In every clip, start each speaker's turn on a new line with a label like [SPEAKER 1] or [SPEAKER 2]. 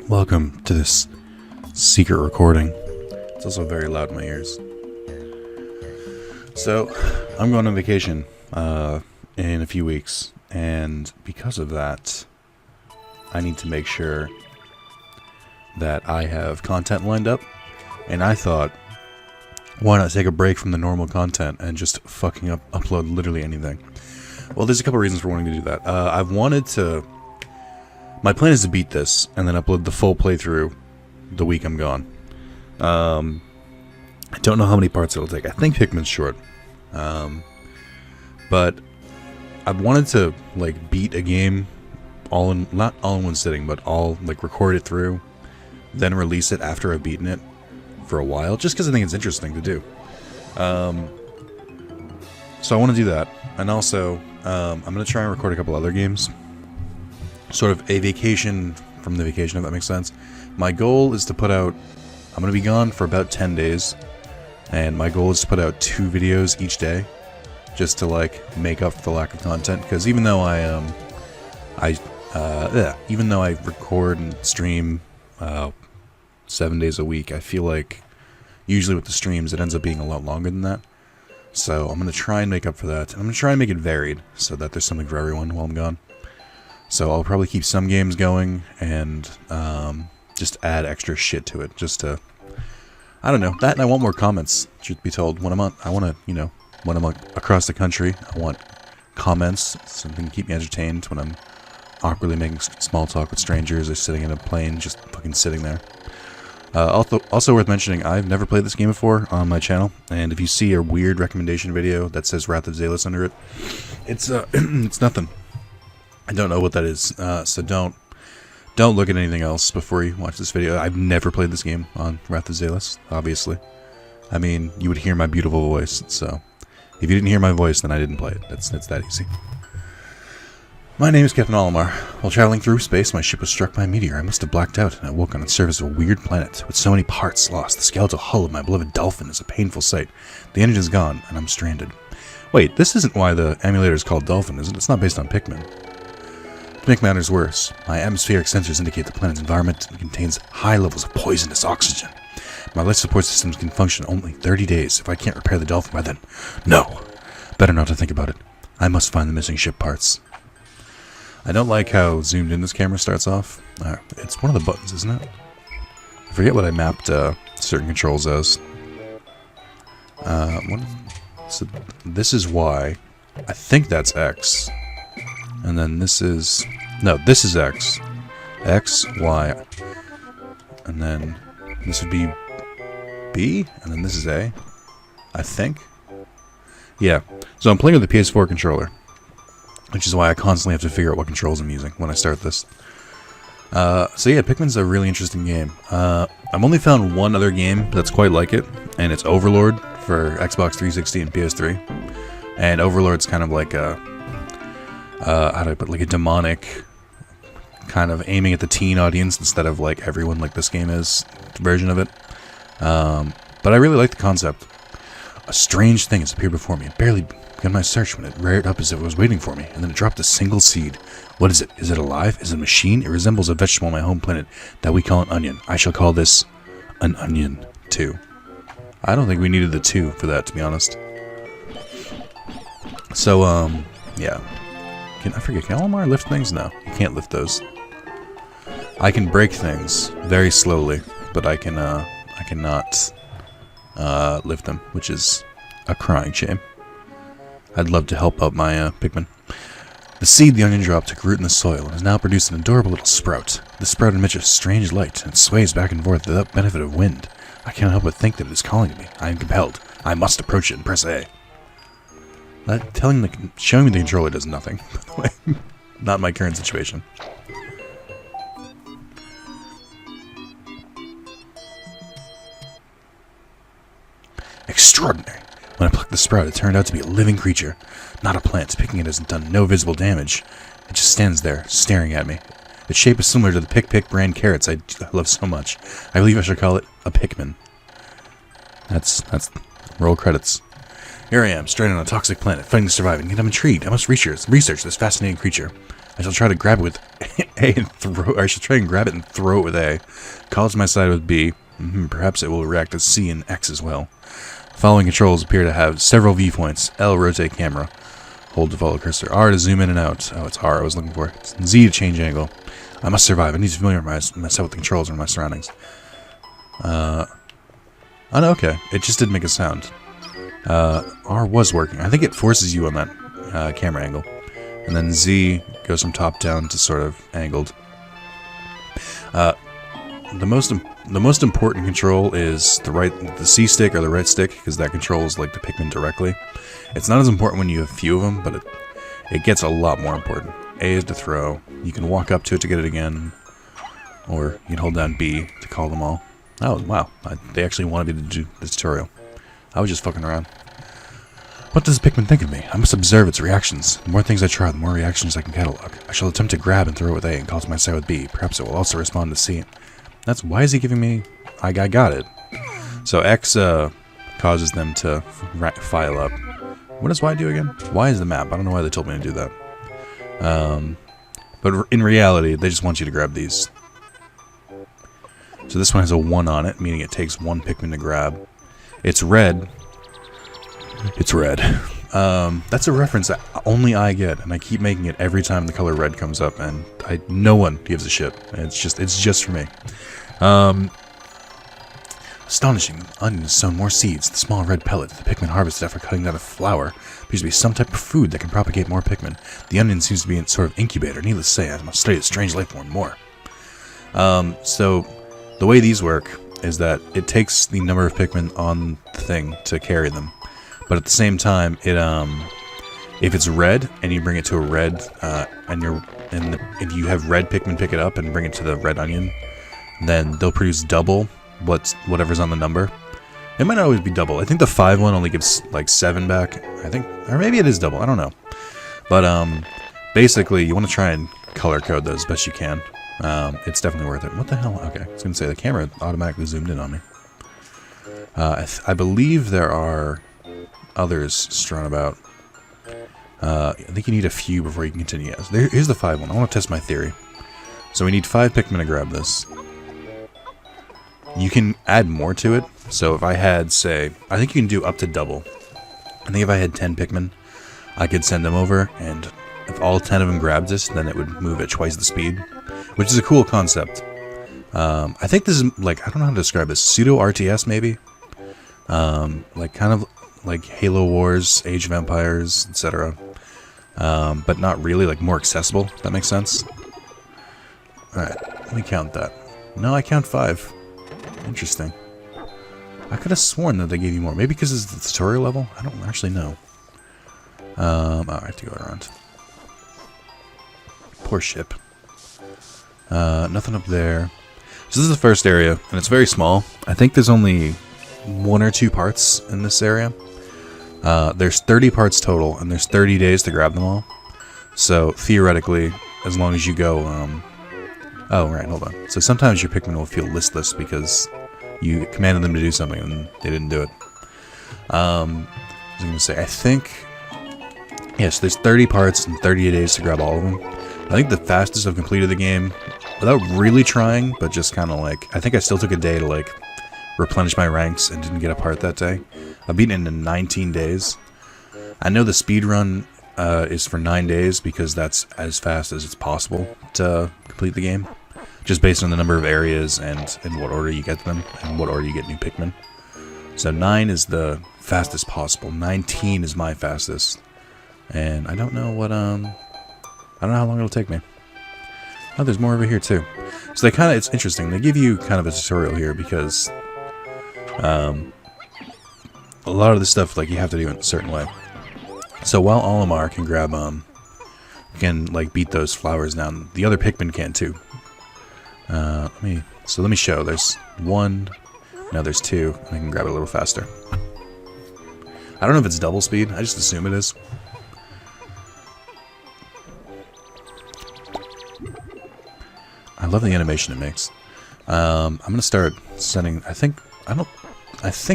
[SPEAKER 1] Welcome to this secret recording. It's also very loud in my ears. So, I'm going on vacation in a few weeks, and because of that, I need to make sure that I have content lined up, and I thought, why not take a break from the normal content and just fucking upload literally anything? Well, there's a couple reasons for wanting to do that. My plan is to beat this and then upload the full playthrough the week I'm gone. I don't know how many parts it'll take. I think Pikmin's short. But I wanted to beat a game not all in one sitting, but record it through, then release it after I've beaten it for a while, just because I think it's interesting to do. So I want to do that, and also I'm going to try and record a couple other games. Sort of a vacation from the vacation, if that makes sense. My goal is to put out... I'm going to be gone for about 10 days. And my goal is to put out 2 videos each day. Just to, make up for the lack of content. Because even though even though I record and stream 7 days a week, I feel like usually with the streams it ends up being a lot longer than that. So I'm going to try and make up for that. And I'm going to try and make it varied so that there's something for everyone while I'm gone. So I'll probably keep some games going and just add extra shit to it, just to, I don't know, that and I want more comments, truth be told. When I'm across the country, I want comments, something to keep me entertained when I'm awkwardly making small talk with strangers or sitting in a plane, just fucking sitting there. Also worth mentioning, I've never played this game before on my channel, and if you see a weird recommendation video that says Wrath of Zalis under it, it's it's nothing. I don't know what that is, so don't look at anything else before you watch this video. I've never played this game on Wrath of Zalis, obviously. I mean, you would hear my beautiful voice, so if you didn't hear my voice, then I didn't play it. It's that easy. My name is Captain Olimar. While traveling through space, my ship was struck by a meteor. I must have blacked out, and I woke on the surface of a weird planet with so many parts lost. The skeletal hull of my beloved dolphin is a painful sight. The engine's gone, and I'm stranded. Wait, this isn't why the emulator is called Dolphin, is it? It's not based on Pikmin. To make matters worse, my atmospheric sensors indicate the planet's environment contains high levels of poisonous oxygen. My life support systems can function only 30 days if I can't repair the dolphin by then. No! Better not to think about it. I must find the missing ship parts. I don't like how zoomed in this camera starts off. It's one of the buttons, isn't it? I forget what I mapped certain controls as. So this is Y. I think that's X. And then this is... No, this is X. X, Y. And then this would be B. And then this is A. I think. Yeah. So I'm playing with the PS4 controller. Which is why I constantly have to figure out what controls I'm using when I start this. So yeah, Pikmin's a really interesting game. I've only found one other game that's quite like it. And it's Overlord for Xbox 360 and PS3. And Overlord's kind of like a... how do I put, a demonic kind of aiming at the teen audience instead of everyone like this game is version of it. But I really like the concept. A strange thing has appeared before me. I barely began my search when it reared up as if it was waiting for me, and then it dropped a single seed. What is it? Is it alive? Is it a machine? It resembles a vegetable on my home planet that we call an onion. I shall call this an onion, too. I don't think we needed the 2 for that, to be honest. So, yeah. Can Olimar lift things? No, you can't lift those. I can break things very slowly, but I cannot lift them, which is a crying shame. I'd love to help out my Pikmin. The seed the onion dropped took root in the soil and has now produced an adorable little sprout. The sprout emits a strange light and sways back and forth without benefit of wind. I cannot help but think that it is calling to me. I am compelled. I must approach it and press A. Showing me the controller does nothing, by the way. Not in my current situation. Extraordinary. When I plucked the sprout, it turned out to be a living creature. Not a plant. Picking it has done no visible damage. It just stands there, staring at me. Its shape is similar to the Pick brand carrots I love so much. I believe I should call it a Pikmin. That's roll credits. Here I am, stranded on a toxic planet, fighting to survive, and yet I'm intrigued. I must research this fascinating creature. I shall try to grab it with A and throw. I shall try and grab it and throw it with A. Call it to my side with B. Perhaps it will react to C and X as well. Following controls appear to have several viewpoints. L, rotate camera. Hold to follow cursor. R to zoom in and out. Oh, it's R I was looking for. Z to change angle. I must survive. I need to familiarize myself with the controls and my surroundings. Oh, no, okay. It just didn't make a sound. R was working. I think it forces you on that camera angle. And then Z goes from top down to sort of angled. The most important control is the C stick or the right stick, because that controls like the Pikmin directly. It's not as important when you have few of them, but it gets a lot more important. A is to throw. You can walk up to it to get it again, or you can hold down B to call them all. Oh wow! They actually wanted me to do the tutorial. I was just fucking around. What does Pikmin think of me? I must observe its reactions. The more things I try, the more reactions I can catalog. I shall attempt to grab and throw it with A and call to my side with B. Perhaps it will also respond to C. Why is he giving me... I got it. So X causes them to file up. What does Y do again? Y is the map. I don't know why they told me to do that. But in reality, they just want you to grab these. So this one has a 1 on it, meaning it takes 1 Pikmin to grab. It's red. It's red. That's a reference that only I get, and I keep making it every time the color red comes up, and no one gives a shit. It's just for me. Astonishing. The onion has sown more seeds. The small red pellet the Pikmin harvested after cutting down a flower appears to be some type of food that can propagate more Pikmin. The onion seems to be in sort of incubator. Needless to say, I must study this strange life form more. So the way these work is that it takes the number of Pikmin on the thing to carry them. But at the same time, if it's red and you bring it to a red, if you have red Pikmin pick it up and bring it to the red onion, then they'll produce double whatever's on the number. It might not always be double. I think the 5 one only gives like 7 back. I think, or maybe it is double. I don't know. But basically, you want to try and color code those as best you can. It's definitely worth it. What the hell? Okay, I was gonna say the camera automatically zoomed in on me. I believe there are others strewn about. I think you need a few before you can continue. Yes, here's the 5 one. I want to test my theory. So we need 5 Pikmin to grab this. You can add more to it. So if I had, say, I think you can do up to double. I think if I had 10 Pikmin, I could send them over, and if all 10 of them grabbed this, then it would move at twice the speed, which is a cool concept. I think this is, like, I don't know how to describe this, pseudo-RTS maybe? Like, kind of like Halo Wars, Age of Empires, etc. But not really, like, more accessible, if that makes sense. Alright, let me count that. No, I count 5. Interesting. I could have sworn that they gave you more. Maybe because it's the tutorial level? I don't actually know. Oh, I have to go around. Poor ship. Nothing up there. So this is the first area, and it's very small. I think there's only 1 or 2 parts in this area. There's 30 parts total, and there's 30 days to grab them all. So, theoretically, as long as you go, oh, right, hold on. So sometimes your Pikmin will feel listless because you commanded them to do something and they didn't do it. I was going to say, I think... Yes, there's 30 parts and 30 days to grab all of them. I think the fastest I've completed the game, without really trying, but just kind of like... I think I still took a day to, like, replenish my ranks and didn't get a part that day. I've beaten it in 19 days. I know the speedrun is for 9 days because that's as fast as it's possible to complete the game. Just based on the number of areas and in what order you get them and what order you get new Pikmin. So 9 is the fastest possible. 19 is my fastest. And I don't know what, I don't know how long it'll take me. Oh, there's more over here too. So they kind of, it's interesting. They give you kind of a tutorial here because a lot of the stuff, like, you have to do it in a certain way. So while Olimar can grab, can, like, beat those flowers down, the other Pikmin can too. Let me show. There's 1, now there's 2, and I can grab it a little faster. I don't know if it's double speed, I just assume it is. I love the animation it makes. I'm gonna start sending, I think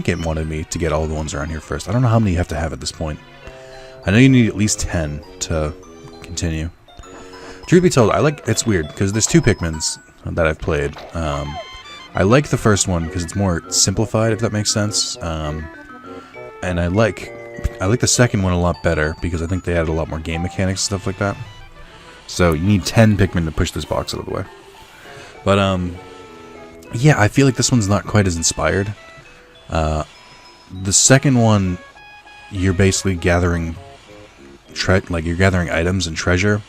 [SPEAKER 1] it wanted me to get all the ones around here first. I don't know how many you have to have at this point. I know you need at least 10 to continue. Truth be told, it's weird, because there's two Pikmins that I've played. I like the first one, because it's more simplified, if that makes sense. And I like the second one a lot better, because I think they added a lot more game mechanics and stuff like that. So, you need 10 Pikmin to push this box out of the way. But, yeah, I feel like this one's not quite as inspired. The second one, you're basically gathering you're gathering items and treasure,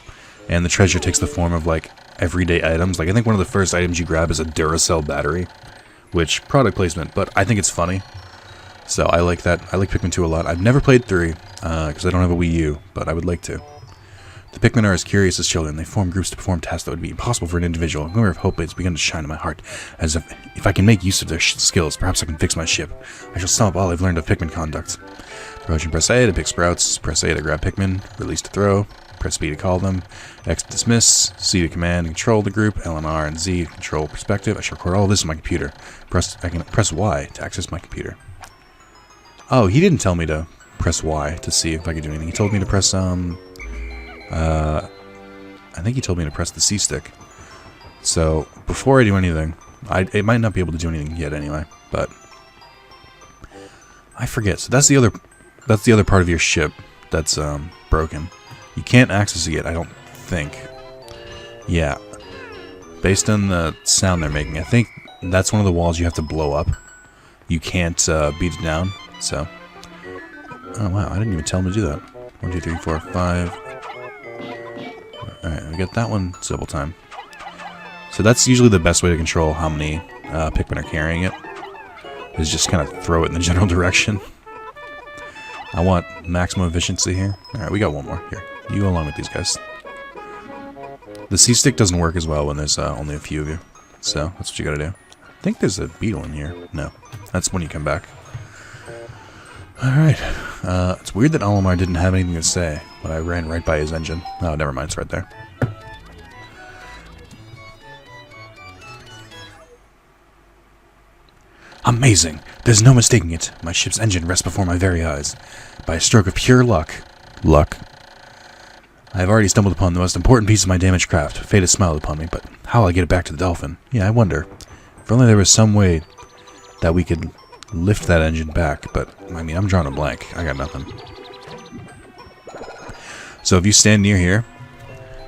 [SPEAKER 1] and the treasure takes the form of like everyday items. Like I think one of the first items you grab is a Duracell battery, which product placement, but I think it's funny. So I like that. I like Pikmin 2 a lot. I've never played 3 because I don't have a Wii U, but I would like to. The Pikmin are as curious as children. They form groups to perform tasks that would be impossible for an individual. A glimmer of hope has begun to shine in my heart, as if I can make use of their skills, perhaps I can fix my ship. I shall sum up all I've learned of Pikmin conduct. Approaching, press A to pick sprouts, press A to grab Pikmin, release to throw, press B to call them, X to dismiss, C to command and control the group, L and R and Z to control perspective. I shall record all this in my computer. I can press Y to access my computer. Oh, he didn't tell me to press Y to see if I could do anything. He told me to press, I think he told me to press the C stick. So, before I do anything, it might not be able to do anything yet anyway, but I forget. So that's the other part of your ship that's broken. You can't access it yet, I don't think. Yeah. Based on the sound they're making, I think that's one of the walls you have to blow up. You can't beat it down, so. Oh wow, I didn't even tell him to do that. 1, 2, 3, 4, 5. Alright, we got that one double time. So that's usually the best way to control how many Pikmin are carrying it. Is just kind of throw it in the general direction. I want maximum efficiency here. Alright, we got one more. Here, you go along with these guys. The C-stick doesn't work as well when there's only a few of you. So, that's what you gotta do. I think there's a beetle in here. No, that's when you come back. Alright. It's weird that Olimar didn't have anything to say when I ran right by his engine. Oh, never mind, it's right there. Amazing! There's no mistaking it. My ship's engine rests before my very eyes. By a stroke of pure luck. I have already stumbled upon the most important piece of my damaged craft. Fate has smiled upon me, but how will I get it back to the Dolphin? Yeah, I wonder. If only there was some way that we could lift that engine back, but, I mean, I'm drawing a blank. I got nothing. So if you stand near here,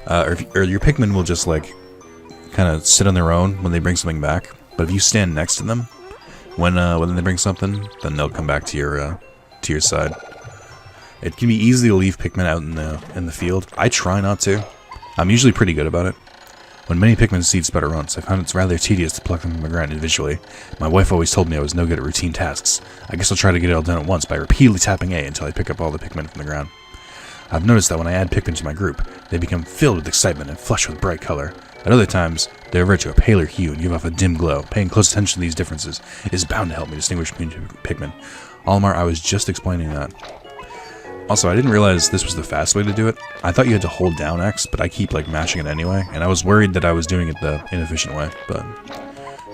[SPEAKER 1] or your Pikmin will just, like, kind of sit on their own when they bring something back. But if you stand next to them, when they bring something, then they'll come back to your side. It can be easy to leave Pikmin out in the field. I try not to. I'm usually pretty good about it. When many Pikmin seed spread at once, I found it's rather tedious to pluck them from the ground individually. My wife always told me I was no good at routine tasks. I guess I'll try to get it all done at once by repeatedly tapping A until I pick up all the Pikmin from the ground. I've noticed that when I add Pikmin to my group, they become filled with excitement and flush with bright color. At other times, they revert to a paler hue and give off a dim glow. Paying close attention to these differences is bound to help me distinguish between Pikmin. Olimar, I was just explaining that. Also, I didn't realize this was the fast way to do it. I thought you had to hold down X, but I keep like mashing it anyway, and I was worried that I was doing it the inefficient way, but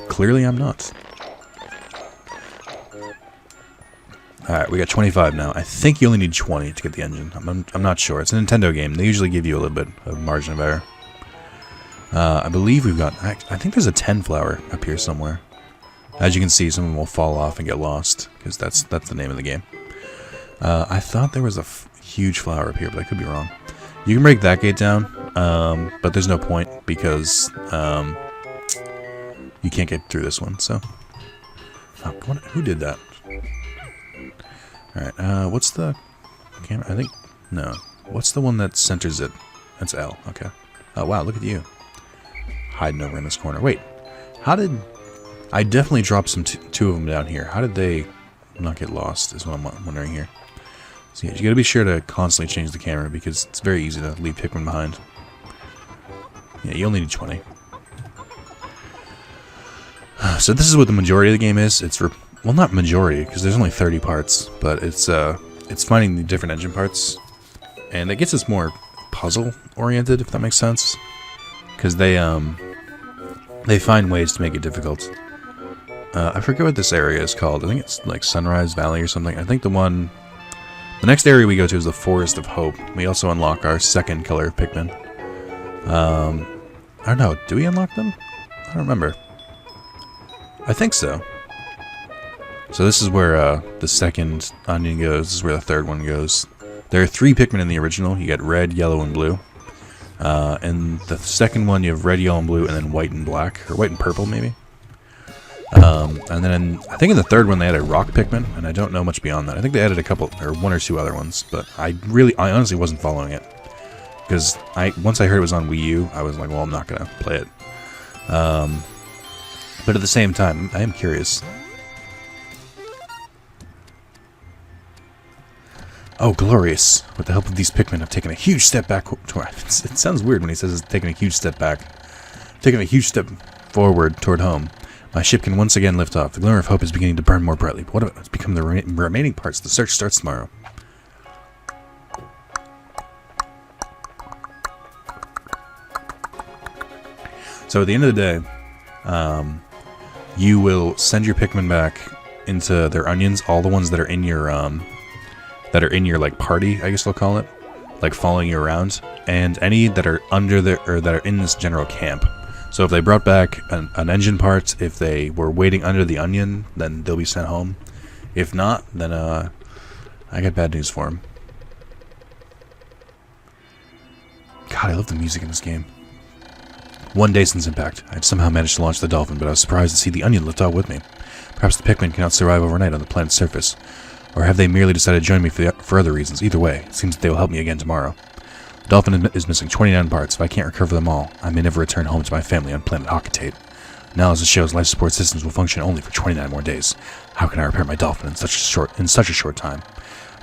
[SPEAKER 1] clearly I'm not. Alright, we got 25 now. I think you only need 20 to get the engine. I'm not sure. It's a Nintendo game. They usually give you a little bit of margin of error. I believe we've got... I think there's a 10 flower up here somewhere. As you can see, some of them will fall off and get lost, because that's the name of the game. I thought there was a huge flower up here, but I could be wrong. You can break that gate down, but there's no point, because you can't get through this one, so... Oh, who did that? Alright, what's the camera? I think... No. What's the one that centers it? That's L, okay. Oh, wow, look at you. Hiding over in this corner. Wait, how did... I definitely dropped two of them down here. How did they not get lost, is what I'm wondering here. So yeah, you gotta be sure to constantly change the camera, because it's very easy to leave Pikmin behind. Yeah, you only need 20. So this is what the majority of the game is. It's well, not majority, because there's only 30 parts, but it's finding the different engine parts, and it gets us more puzzle-oriented, if that makes sense, because they find ways to make it difficult. I forget what this area is called. I think it's like Sunrise Valley or something. I think the next area we go to is the Forest of Hope. We also unlock our second color of Pikmin. I don't know. Do we unlock them? I don't remember. I think so. So this is where the second onion goes. This is where the third one goes. There are 3 Pikmin in the original. You get red, yellow, and blue. And the second one, you have red, yellow, and blue, and then white and black. Or white and purple, maybe. And then I think in the third one they added rock Pikmin, and I don't know much beyond that. I think they added a couple, or 1 or 2 other ones, but I honestly wasn't following it. Because once I heard it was on Wii U, I was like, well, I'm not going to play it. But at the same time, I am curious. Oh, glorious. With the help of these Pikmin, I've taken a huge step back. It sounds weird when he says it's taking a huge step back. Taking a huge step forward toward home. My ship can once again lift off. The glimmer of hope is beginning to burn more brightly. But what if it's become the remaining parts? The search starts tomorrow. So at the end of the day, you will send your Pikmin back into their onions. All the ones that are in your like party, I guess they'll call it, like following you around, and any that are under that are in this general camp. So if they brought back an engine part, if they were waiting under the onion, then they'll be sent home. If not, then I got bad news for them. God, I love the music in this game. 1 day since impact, I've somehow managed to launch the Dolphin, but I was surprised to see the onion lift off with me. Perhaps the Pikmin cannot survive overnight on the planet's surface. Or have they merely decided to join me for other reasons? Either way, it seems that they will help me again tomorrow. The Dolphin is missing 29 parts. If I can't recover them all, I may never return home to my family on planet Hocketate. Analysis shows life support systems will function only for 29 more days. How can I repair my Dolphin in such a short time?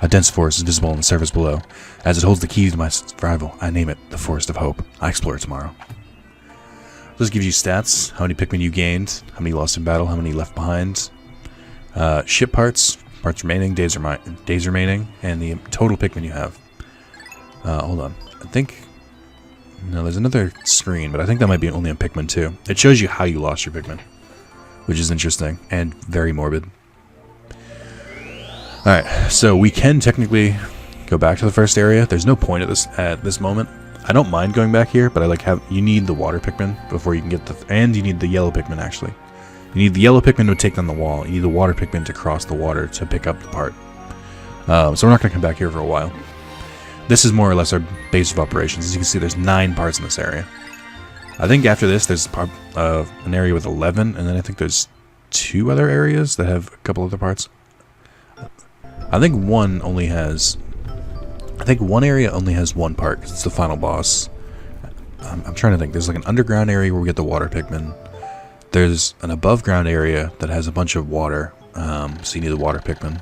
[SPEAKER 1] A dense forest is visible in the surface below. As it holds the key to my survival, I name it the Forest of Hope. I explore it tomorrow. This gives you stats, how many Pikmin you gained, how many lost in battle, how many left behind, ship parts remaining, days remaining, and the total Pikmin you have. Hold on. I think... No, there's another screen, but I think that might be only on Pikmin 2. It shows you how you lost your Pikmin, which is interesting and very morbid. Alright, so we can technically go back to the first area. There's no point at this moment. I don't mind going back here, but you need the water Pikmin before you can get and you need the yellow Pikmin actually. You need the yellow Pikmin to take down the wall. You need the water Pikmin to cross the water to pick up the part. So we're not going to come back here for a while. This is more or less our base of operations. As you can see, there's 9 parts in this area. I think after this, there's an area with 11, and then I think there's 2 other areas that have a couple other parts. I think one area only has 1 part, because it's the final boss. I'm trying to think. There's like an underground area where we get the water Pikmin. There's an above ground area that has a bunch of water, so you need the water Pikmin.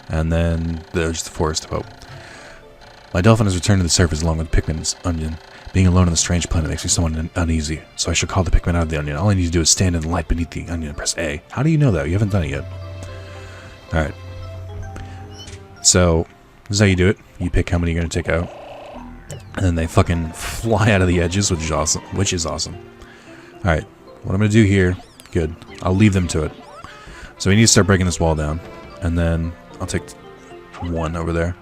[SPEAKER 1] And then there's the Forest of Hope. My Dolphin has returned to the surface along with Pikmin's onion. Being alone on the strange planet makes me somewhat uneasy, so I shall call the Pikmin out of the onion. All I need to do is stand in the light beneath the onion and press A. How do you know that? You haven't done it yet. Alright. So, this is how you do it. You pick how many you're going to take out. And then they fucking fly out of the edges, which is awesome. Alright. What I'm going to do here... Good. I'll leave them to it. So we need to start breaking this wall down. And then I'll take 1 over there.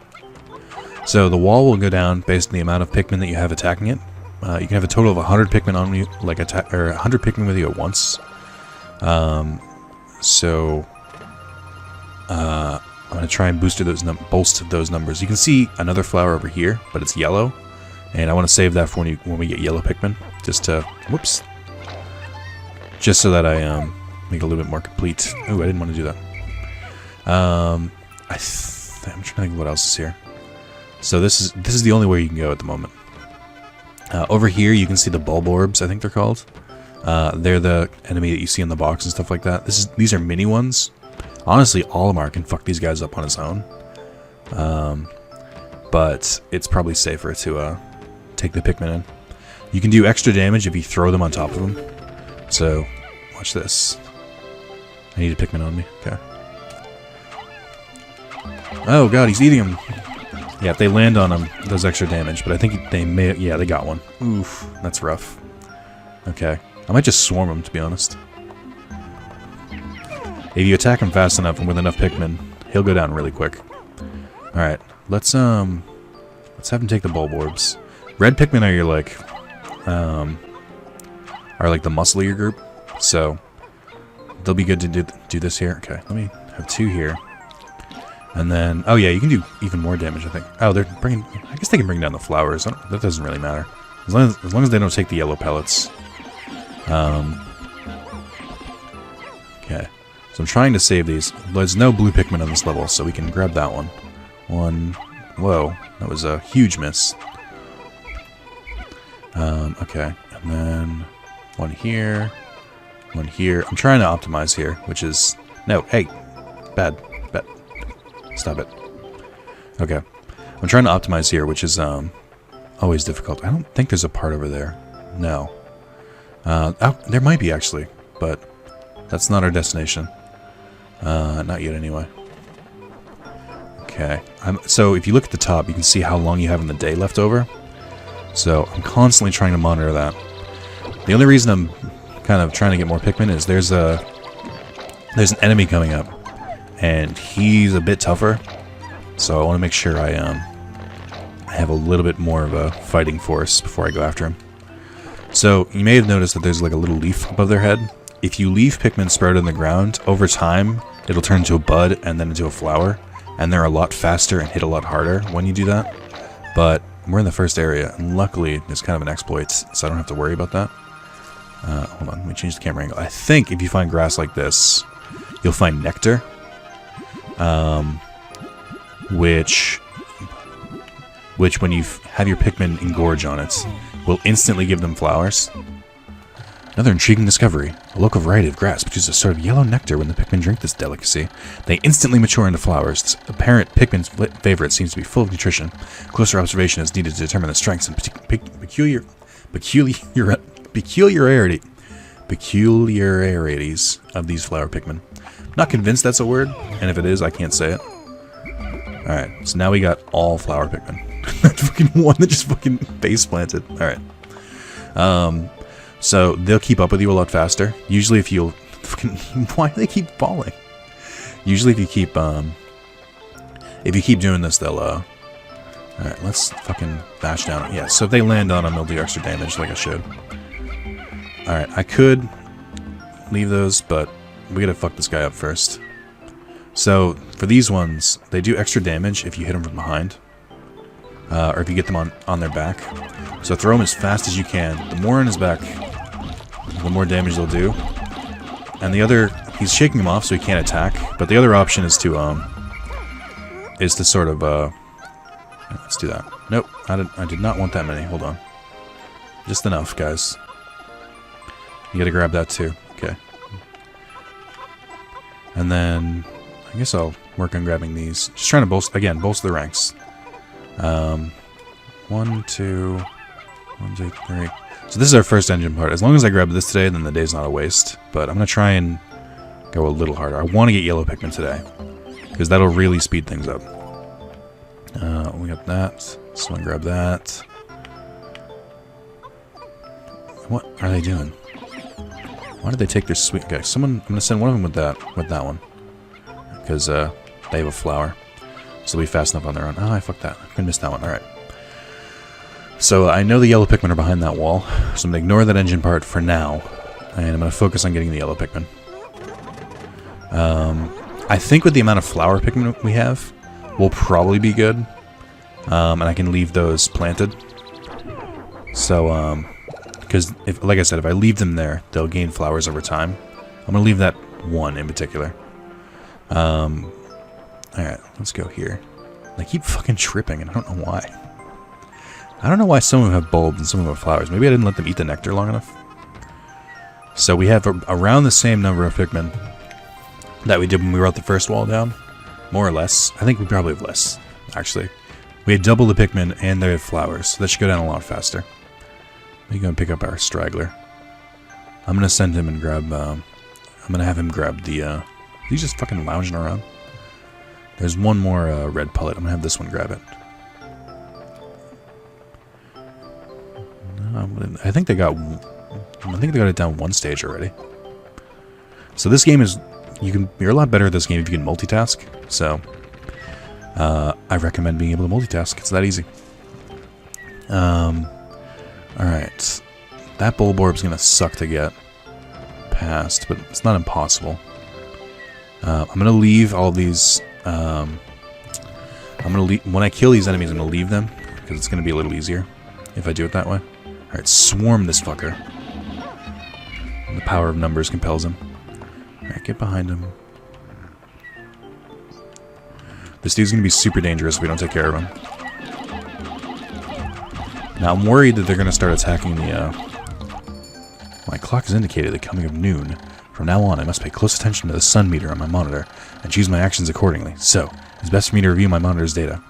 [SPEAKER 1] So the wall will go down based on the amount of Pikmin that you have attacking it. You can have a total of 100 Pikmin on you, like 100 Pikmin with you at once. I'm gonna try and bolster those numbers. You can see another flower over here, but it's yellow, and I want to save that for when we get yellow Pikmin, just to just so that I make it a little bit more complete. Ooh, I didn't want to do that. I'm trying to think of what else is here. So this is the only way you can go at the moment. Over here you can see the bulb orbs, I think they're called. They're the enemy that you see in the box and stuff like that. These are mini ones. Honestly, Olimar can fuck these guys up on his own. But it's probably safer to take the Pikmin in. You can do extra damage if you throw them on top of them. So, watch this. I need a Pikmin on me. Okay. Oh god, he's eating them. Yeah, if they land on him, it does extra damage, but I think they may... Yeah, they got one. Oof, that's rough. Okay. I might just swarm him, to be honest. If you attack him fast enough and with enough Pikmin, he'll go down really quick. Alright, let's have him take the bulb orbs. Red Pikmin are your, like, are like the musclier group, so they'll be good to do this here. Okay, let me have 2 here. And then, oh yeah, you can do even more damage, I think. Oh, they're bringing, I guess they can bring down the flowers. That doesn't really matter. As long as they don't take the yellow pellets. Okay, so I'm trying to save these. There's no blue Pikmin on this level, so we can grab that one. Whoa, that was a huge miss. Okay, and then one here. I'm trying to optimize here, which is... No, hey! Bad. Stop it. Okay. I'm trying to optimize here, which is always difficult. I don't think there's a part over there. No. Oh, there might be, actually. But that's not our destination. Not yet, anyway. Okay. So if you look at the top, you can see how long you have in the day left over. So I'm constantly trying to monitor that. The only reason I'm kind of trying to get more Pikmin is there's an enemy coming up, and he's a bit tougher, so I want to make sure I have a little bit more of a fighting force before I go after him. So you may have noticed that there's like a little leaf above their head. If you leave Pikmin spread on the ground, over time it'll turn into a bud and then into a flower, and they're a lot faster and hit a lot harder when you do that. But we're in the first area, and luckily there's kind of an exploit, so I don't have to worry about that. Hold on, let me change the camera angle. I think if you find grass like this, you'll find nectar, which when you have your Pikmin engorge on it, will instantly give them flowers. Another intriguing discovery. A local variety of grass produces a sort of yellow nectar when the Pikmin drink this delicacy. They instantly mature into flowers. This apparent Pikmin's favorite seems to be full of nutrition. Closer observation is needed to determine the strengths and peculiarities of these flower Pikmin. Not convinced that's a word, and if it is, I can't say it. Alright, so now we got all flower Pikmin. That fucking one that just fucking face planted. Alright. So they'll keep up with you a lot faster. Usually if you'll fucking... Why do they keep falling? Usually if you keep doing this, they'll alright, let's fucking bash down. Yeah, so if they land on them, they'll do extra damage like I showed. Alright, I could leave those, but we gotta fuck this guy up first. So, for these ones, they do extra damage if you hit them from behind. Or if you get them on their back. So throw them as fast as you can. The more on his back, the more damage they'll do. And the other, he's shaking him off so he can't attack. But the other option is to sort of, let's do that. Nope, I did not want that many. Hold on. Just enough, guys. You gotta grab that too. Okay. And then I guess I'll work on grabbing these. Just trying to bolster the ranks. 1, 2, 1, 2, 3. So this is our first engine part. As long as I grab this today, then the day's not a waste. But I'm gonna try and go a little harder. I want to get yellow Pikmin today, because that'll really speed things up. We got that. So I grab that. What are they doing? Why did they take their sweet guy? I'm gonna send one of them with that one, because they have a flower, so they'll be fast enough on their own. Oh, I fucked that. I missed that one. All right. So I know the yellow Pikmin are behind that wall, so I'm gonna ignore that engine part for now, and I'm gonna focus on getting the yellow Pikmin. I think with the amount of flower Pikmin we have, we'll probably be good, and I can leave those planted. So because, like I said, if I leave them there, they'll gain flowers over time. I'm going to leave that one in particular. Alright, let's go here. They keep fucking tripping, and I don't know why. I don't know why some of them have bulbs and some of them have flowers. Maybe I didn't let them eat the nectar long enough. So we have around the same number of Pikmin that we did when we wrote the first wall down. More or less. I think we probably have less, actually. We had double the Pikmin, and they have flowers, so that should go down a lot faster. We're going to pick up our straggler. I'm going to send him and grab, I'm going to have him grab the, he's just fucking lounging around. There's one more red pellet. I'm going to have this one grab it. No, I think they got it down one stage already. So this game is, you're a lot better at this game if you can multitask. So, I recommend being able to multitask. It's that easy. Alright, That Bulborb's gonna suck to get past, but it's not impossible. I'm gonna leave all these. I'm gonna leave when I kill these enemies. I'm gonna leave them because it's gonna be a little easier if I do it that way. All right, swarm this fucker. The power of numbers compels him. All right, get behind him. This dude's gonna be super dangerous if we don't take care of him. Now I'm worried that they're gonna start attacking the. My clock has indicated the coming of noon. From now on, I must pay close attention to the sun meter on my monitor and choose my actions accordingly. So, it's best for me to review my monitor's data.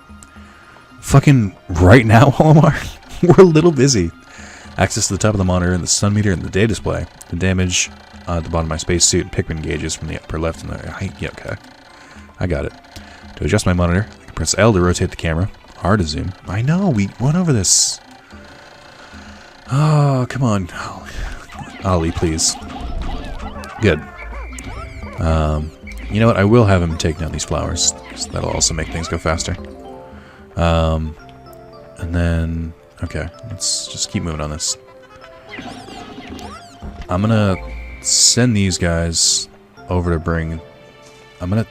[SPEAKER 1] Fucking right now, Olimar? We're a little busy. Access to the top of the monitor and the sun meter and the day display. The damage at the bottom of my spacesuit and Pikmin gauges from the upper left and the right. Yeah, okay. I got it. To adjust my monitor, I can press L to rotate the camera. R to zoom. I know, we went over this. Oh, come on. Ollie, please. Good. You know what? I will have him take down these flowers, because that'll also make things go faster. And then... Okay, let's just keep moving on this. I'm gonna send these guys over to bring... I'm gonna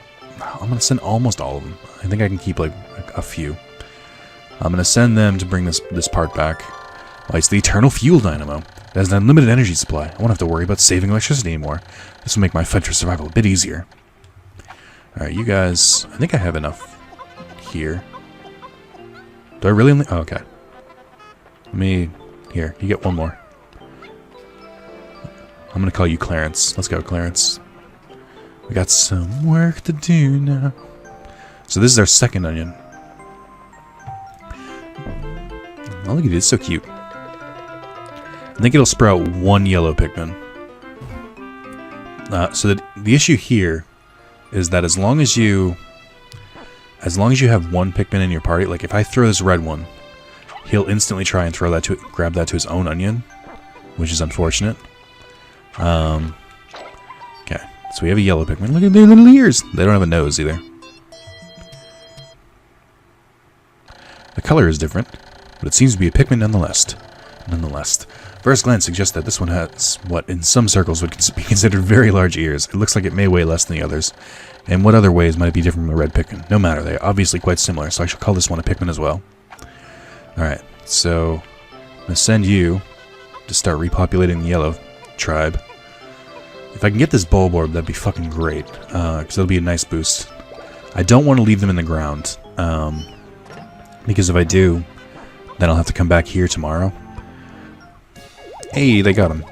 [SPEAKER 1] send almost all of them. I think I can keep, like, a few. I'm gonna send them to bring this part back. Well, it's the Eternal Fuel Dynamo. It has an unlimited energy supply. I won't have to worry about saving electricity anymore. This will make my fight for survival a bit easier. Alright, you guys... I think I have enough here. Do I really only... Oh, okay. Let me... Here, you get one more. I'm gonna call you Clarence. Let's go, Clarence. We got some work to do now. So this is our second onion. Oh, look at it. It's so cute. I think it'll sprout one yellow Pikmin. So the issue here is that as long as you have one Pikmin in your party, like if I throw this red one, he'll instantly try and grab that to his own onion, which is unfortunate. Okay, so we have a yellow Pikmin. Look at their little ears. They don't have a nose either. The color is different, but it seems to be a Pikmin nonetheless. First glance suggests that this one has what in some circles would be considered very large ears. It looks like it may weigh less than the others. In what other ways might it be different from a red Pikmin? No matter, they are obviously quite similar, so I shall call this one a Pikmin as well. Alright, so I'm going to send you to start repopulating the yellow tribe. If I can get this Bulborb, that'd be fucking great, because that'll be a nice boost. I don't want to leave them in the ground, because if I do, then I'll have to come back here tomorrow. Hey, they got him.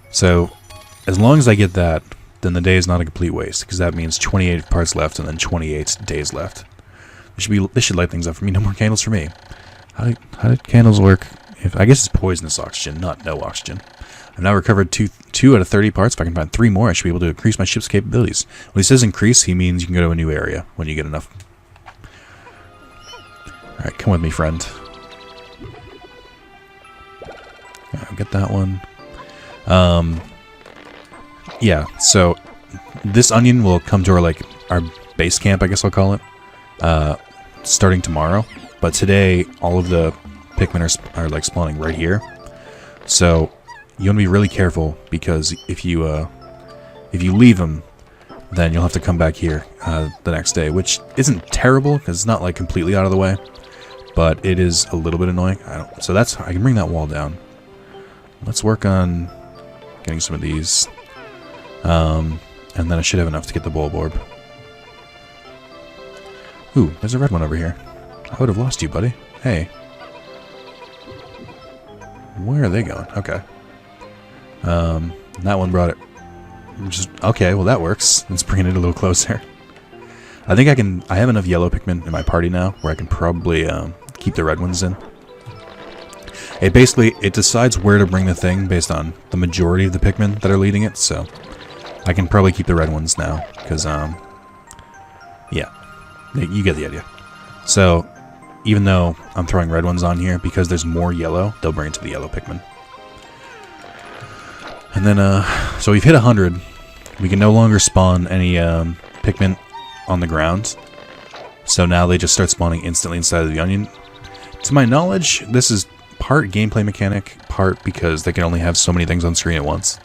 [SPEAKER 1] So, as long as I get that, then the day is not a complete waste, because that means 28 parts left and then 28 days left. This should light things up for me. No more candles for me. How did candles work? I guess it's poisonous oxygen, not no oxygen. I've now recovered 2 out of 30 parts. If I can find 3 more, I should be able to increase my ship's capabilities. When he says increase, he means you can go to a new area when you get enough. Alright, come with me, friend. I'll get that one. Yeah, so this onion will come to our base camp, I guess I'll call it, starting tomorrow. But today, all of the Pikmin are like spawning right here. So you want to be really careful, because if you leave them, then you'll have to come back here the next day, which isn't terrible because it's not like completely out of the way, but it is a little bit annoying. So I can bring that wall down. Let's work on getting some of these. And then I should have enough to get the Bulborb. Ooh, there's a red one over here. I would have lost you, buddy. Hey. Where are they going? Okay. That one brought it. Okay, well that works. Let's bring it a little closer. I think I have enough yellow Pikmin in my party now where I can probably keep the red ones in. It decides where to bring the thing based on the majority of the Pikmin that are leading it, so I can probably keep the red ones now, because, yeah, you get the idea. So, even though I'm throwing red ones on here, because there's more yellow, they'll bring it to the yellow Pikmin. And then, so we've hit 100. We can no longer spawn any Pikmin on the ground, so now they just start spawning instantly inside of the onion. To my knowledge, this is part gameplay mechanic, part because they can only have so many things on screen at once.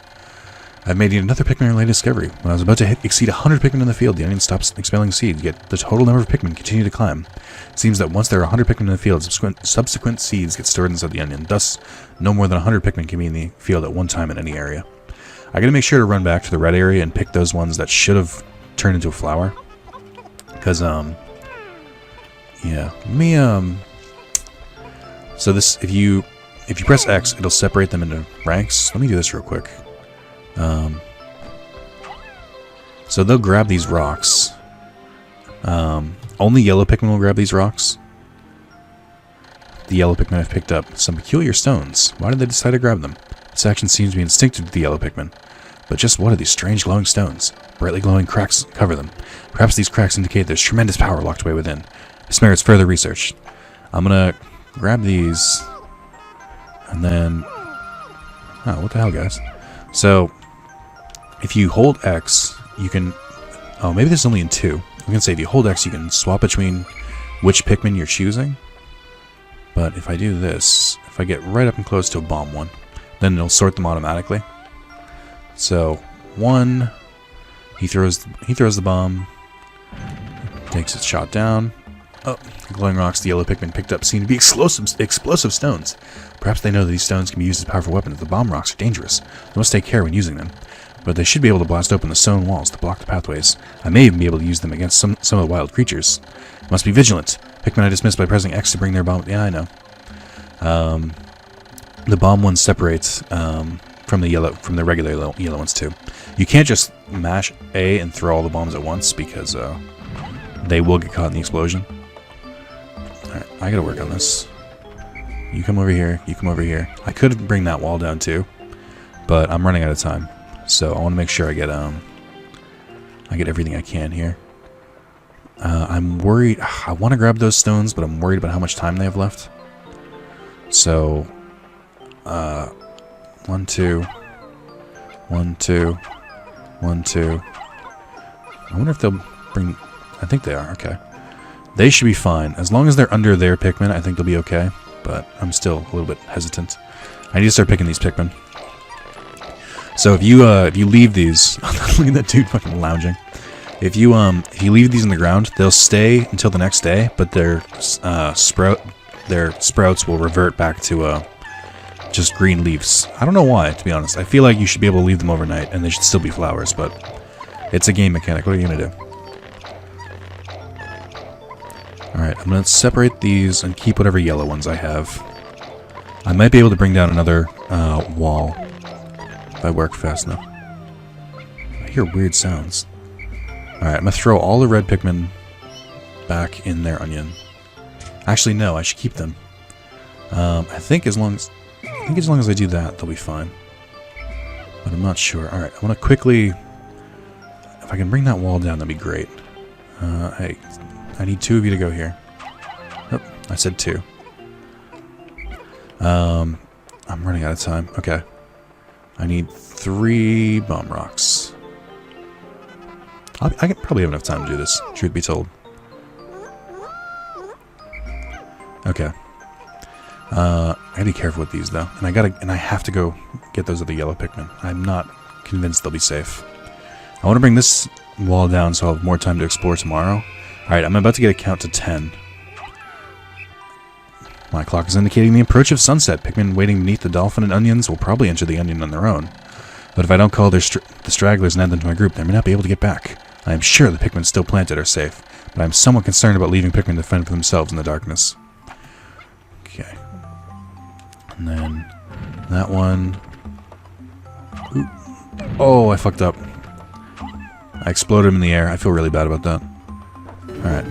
[SPEAKER 1] I've made yet another Pikmin-related discovery. When I was about to exceed 100 Pikmin in the field, the onion stops expelling seeds, yet the total number of Pikmin continue to climb. It seems that once there are 100 Pikmin in the field, subsequent seeds get stored inside the onion. Thus, no more than 100 Pikmin can be in the field at one time in any area. I gotta make sure to run back to the red area and pick those ones that should have turned into a flower. Because, yeah. Let me, so this, if you press X, it'll separate them into ranks. Let me do this real quick. So they'll grab these rocks. Only yellow Pikmin will grab these rocks. The yellow Pikmin have picked up some peculiar stones. Why did they decide to grab them? This action seems to be instinctive to the yellow Pikmin. But just what are these strange glowing stones? Brightly glowing cracks cover them. Perhaps these cracks indicate there's tremendous power locked away within. This merits further research. I'm gonna grab these. And then... oh, what the hell, guys? So, if you hold X, you can... oh, maybe this is only in 2. I'm gonna say if you hold X, you can swap between which Pikmin you're choosing. But if I do this, if I get right up and close to a bomb one, then it'll sort them automatically. So, 1, he throws the bomb, takes its shot down. Oh, the glowing rocks the yellow Pikmin picked up seem to be explosive stones. Perhaps they know that these stones can be used as powerful weapons. The bomb rocks are dangerous. They must take care when using them. But they should be able to blast open the stone walls to block the pathways. I may even be able to use them against some of the wild creatures. Must be vigilant. Pikmin I dismissed by pressing X to bring their bomb... yeah, I know. The bomb ones separate from the regular yellow ones too. You can't just mash A and throw all the bombs at once because they will get caught in the explosion. Alright, I gotta work on this. You come over here, you come over here. I could bring that wall down too, but I'm running out of time. So I want to make sure I get everything I can here. I'm worried. I want to grab those stones, but I'm worried about how much time they have left. So, 1, 2, 1, 2, 1, 2. I wonder if they'll bring... I think they are. Okay. They should be fine. As long as they're under their Pikmin, I think they'll be okay. But I'm still a little bit hesitant. I need to start picking these Pikmin. So if you leave these... look at that dude fucking lounging. If you leave these in the ground, they'll stay until the next day, but their sprouts will revert back to just green leaves. I don't know why, to be honest. I feel like you should be able to leave them overnight, and they should still be flowers, but it's a game mechanic. What are you gonna do? Alright, I'm gonna separate these and keep whatever yellow ones I have. I might be able to bring down another wall if I work fast enough. I hear weird sounds. Alright, I'm gonna throw all the red Pikmin back in their onion. Actually, no, I should keep them. I think as long as I do that, they'll be fine. But I'm not sure. Alright, I want to quickly... if I can bring that wall down, that'd be great. Hey, I need 2 of you to go here. Oh, I said 2. I'm running out of time. Okay. I need 3 bomb rocks. I can probably have enough time to do this, truth be told. Okay. I gotta be careful with these though, and I have to go get those other yellow Pikmin. I'm not convinced they'll be safe. I want to bring this wall down so I'll have more time to explore tomorrow. Alright, I'm about to get a count to 10. My clock is indicating the approach of sunset. Pikmin waiting beneath the dolphin and onions will probably enter the onion on their own. But if I don't call the stragglers and add them to my group, they may not be able to get back. I am sure the Pikmin still planted are safe, but I am somewhat concerned about leaving Pikmin to fend for themselves in the darkness. Okay. And then that one. Ooh. Oh, I fucked up. I exploded him in the air. I feel really bad about that. Alright.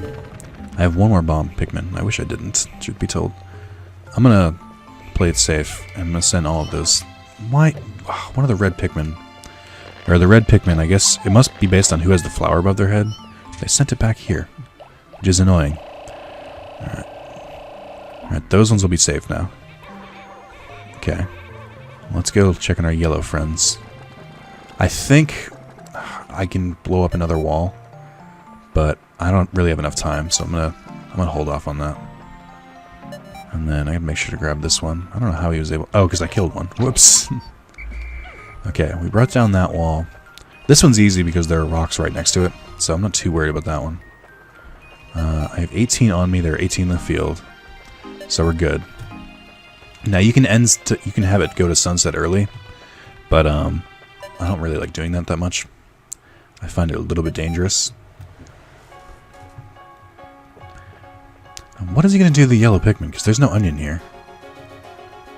[SPEAKER 1] I have one more bomb Pikmin. I wish I didn't, truth be told. I'm gonna play it safe. I'm gonna send all of those. Why? One of the red Pikmin. Or the red Pikmin, I guess it must be based on who has the flower above their head. They sent it back here, which is annoying. Alright. Alright, those ones will be safe now. Okay. Let's go check on our yellow friends. I think I can blow up another wall, but I don't really have enough time, so I'm gonna hold off on that. And then I gotta make sure to grab this one. I don't know how he was able... Oh, because I killed one. Whoops. Okay, we brought down that wall. This one's easy because there are rocks right next to it, so I'm not too worried about that one. I have 18 on me. There are 18 in the field, so we're good. Now you can have it go to sunset early, but I don't really like doing that much. I find it a little bit dangerous. What is he going to do to the yellow Pikmin? Because there's no onion here.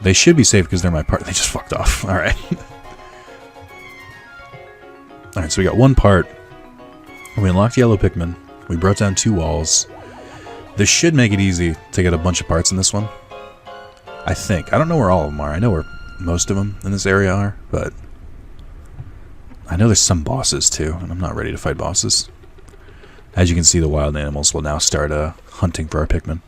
[SPEAKER 1] They should be safe because they're my part. They just fucked off. Alright. Alright, so we got one part. We unlocked yellow Pikmin. We brought down 2 walls. This should make it easy to get a bunch of parts in this one. I think. I don't know where all of them are. I know where most of them in this area are, but I know there's some bosses too, and I'm not ready to fight bosses. As you can see, the wild animals will now start hunting for our Pikmin.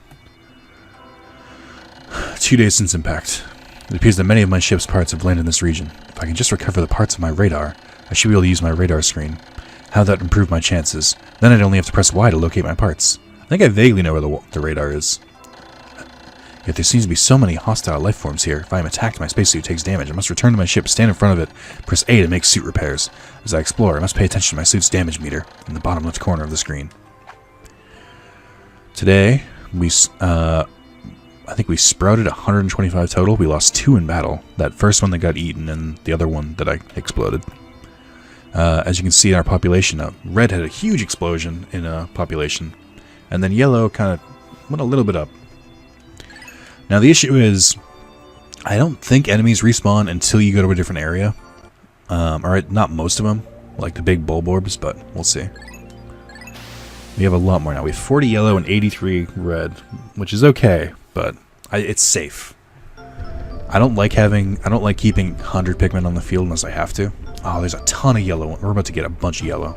[SPEAKER 1] 2 days since impact. It appears that many of my ship's parts have landed in this region. If I can just recover the parts of my radar, I should be able to use my radar screen. How would that improve my chances? Then I'd only have to press Y to locate my parts. I think I vaguely know where the radar is. Yet there seems to be so many hostile life forms here. If I am attacked, my spacesuit takes damage. I must return to my ship, stand in front of it, press A to make suit repairs. As I explore, I must pay attention to my suit's damage meter in the bottom left corner of the screen. Today, I think we sprouted 125 total. We lost 2 in battle. That first one that got eaten and the other one that I exploded. As you can see in our population, red had a huge explosion in population. And then yellow kind of went a little bit up. Now the issue is, I don't think enemies respawn until you go to a different area. Alright, not most of them, like the big bulborbs, but we'll see. We have a lot more now. We have 40 yellow and 83 red, which is okay, but it's safe. I don't like keeping 100 Pikmin on the field unless I have to. Oh, there's a ton of yellow. We're about to get a bunch of yellow.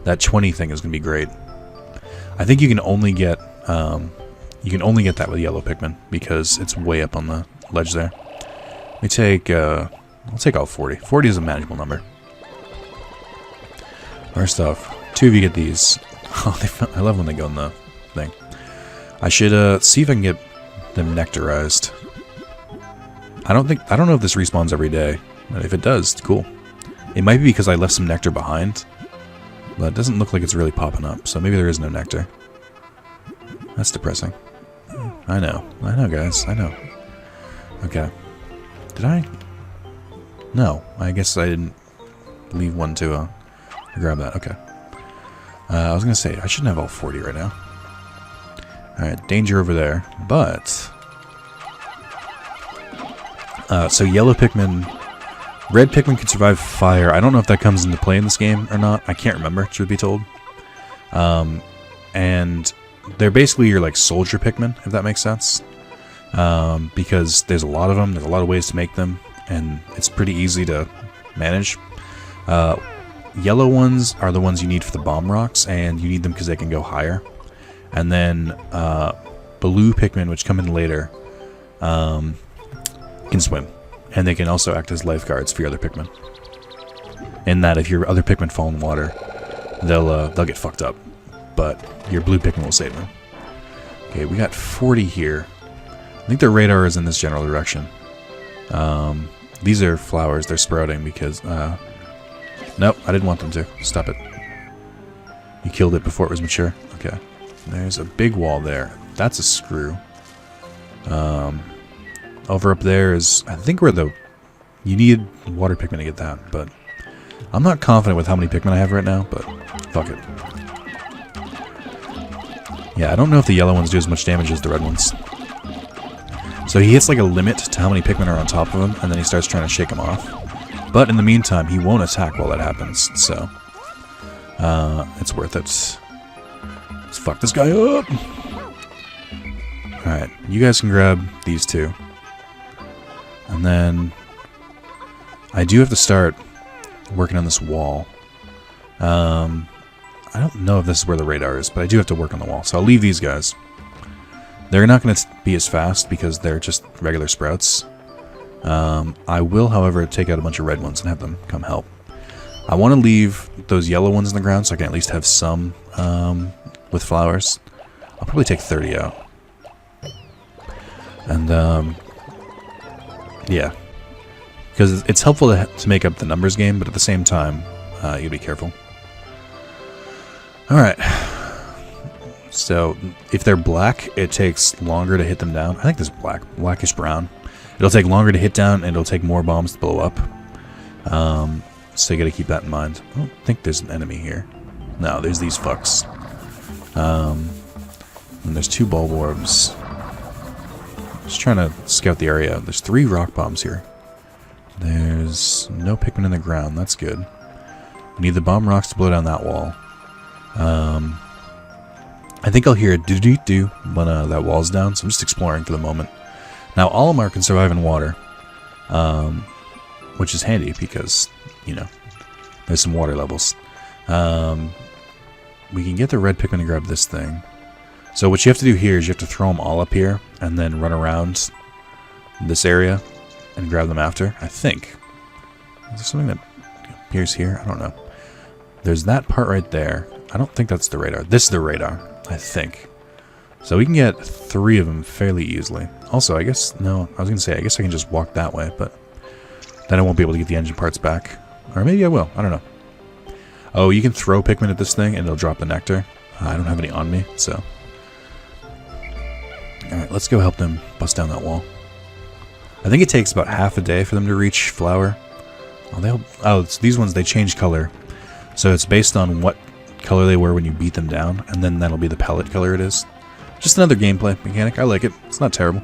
[SPEAKER 1] That 20 thing is going to be great. I think you can only get that with yellow Pikmin because it's way up on the ledge there. Let me take, I'll take all 40. 40 is a manageable number. First off, 2 of you get these. Oh, I love when they go in the thing. I should see if I can get them nectarized. I don't know if this respawns every day, but if it does, cool. It might be because I left some nectar behind, but it doesn't look like it's really popping up, so maybe there is no nectar. That's depressing. I know, guys, I know. Okay. Did I? No, I guess I didn't leave one to grab that. Okay. I was gonna say, I shouldn't have all 40 right now. Alright, danger over there, but... so yellow Pikmin... Red Pikmin can survive fire. I don't know if that comes into play in this game or not. I can't remember, truth be told. And they're basically your, like, soldier Pikmin, if that makes sense. Because there's a lot of them, there's a lot of ways to make them, and it's pretty easy to manage. Yellow ones are the ones you need for the bomb rocks, and you need them because they can go higher. And then blue Pikmin, which come in later, can swim. And they can also act as lifeguards for your other Pikmin. In that if your other Pikmin fall in water, they'll get fucked up. But your blue Pikmin will save them. Okay, we got 40 here. I think their radar is in this general direction. These are flowers. They're sprouting because... nope, I didn't want them to. Stop it. You killed it before it was mature. Okay. There's a big wall there. That's a screw. Over up there is... I think where the... You need water Pikmin to get that, but... I'm not confident with how many Pikmin I have right now, but... Fuck it. Yeah, I don't know if the yellow ones do as much damage as the red ones. So he hits like a limit to how many Pikmin are on top of him, and then he starts trying to shake them off. But in the meantime, he won't attack while that happens, so... it's worth it. Let's fuck this guy up! Alright, you guys can grab these two. And then... I do have to start working on this wall. I don't know if this is where the radar is, but I do have to work on the wall. So I'll leave these guys. They're not going to be as fast because they're just regular sprouts. I will, however, take out a bunch of red ones and have them come help. I want to leave those yellow ones in the ground so I can at least have some with flowers. I'll probably take 30 out. And, yeah. Because it's helpful to make up the numbers game, but at the same time, you be careful. Alright. So, if they're black, it takes longer to hit them down. I think this is black. Blackish brown. It'll take longer to hit down, and it'll take more bombs to blow up. So you gotta keep that in mind. I don't think there's an enemy here. No, there's these fucks. And there's 2 bulb orbs. Just trying to scout the area. There's 3 rock bombs here. There's no Pikmin in the ground. That's good. We need the bomb rocks to blow down that wall. I think I'll hear a doo-doo-doo when that wall's down, so I'm just exploring for the moment. Now, Olimar can survive in water, which is handy because, you know, there's some water levels. We can get the red Pikmin and grab this thing. So what you have to do here is you have to throw them all up here and then run around this area and grab them after, I think. Is there something that appears here? I don't know. There's that part right there. I don't think that's the radar. This is the radar, I think. So we can get 3 of them fairly easily. Also, I guess, no, I was going to say, I guess I can just walk that way, but then I won't be able to get the engine parts back. Or maybe I will. I don't know. Oh, you can throw Pikmin at this thing and it'll drop the nectar. I don't have any on me, so. Alright, let's go help them bust down that wall. I think it takes about half a day for them to reach flower. Oh, it's these ones, they change color. So it's based on what color they were when you beat them down, and then that'll be the palette color it is. Just another gameplay mechanic. I like it. It's not terrible.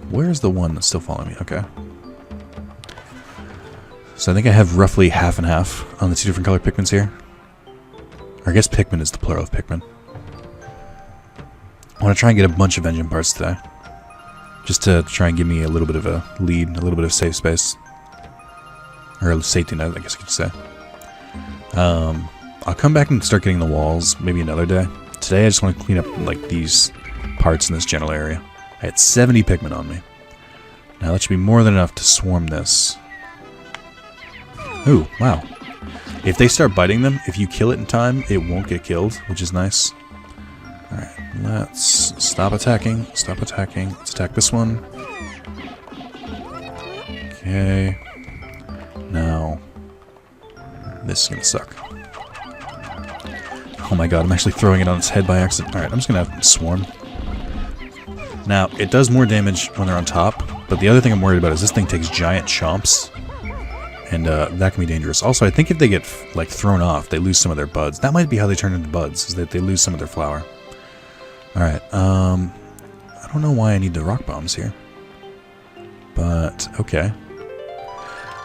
[SPEAKER 1] Where's the one that's still following me? Okay. So I think I have roughly half and half on the 2 different color Pikmins here. Or I guess Pikmin is the plural of Pikmin. I want to try and get a bunch of engine parts today. Just to try and give me a little bit of a lead, a little bit of safe space. Or a safety net, I guess you could say. I'll come back and start getting the walls maybe another day. Today I just want to clean up like these parts in this general area. I had 70 Pikmin on me. Now that should be more than enough to swarm this. Ooh, wow. If they start biting them, if you kill it in time, it won't get killed, which is nice. Alright, let's stop attacking. Stop attacking. Let's attack this one. Okay. Now, this is going to suck. Oh my god, I'm actually throwing it on its head by accident. Alright, I'm just going to swarm. Now, it does more damage when they're on top, but the other thing I'm worried about is this thing takes giant chomps. And that can be dangerous. Also, I think if they get like thrown off, they lose some of their buds. That might be how they turn into buds, is that they lose some of their flower. Alright, I don't know why I need the rock bombs here. But, okay.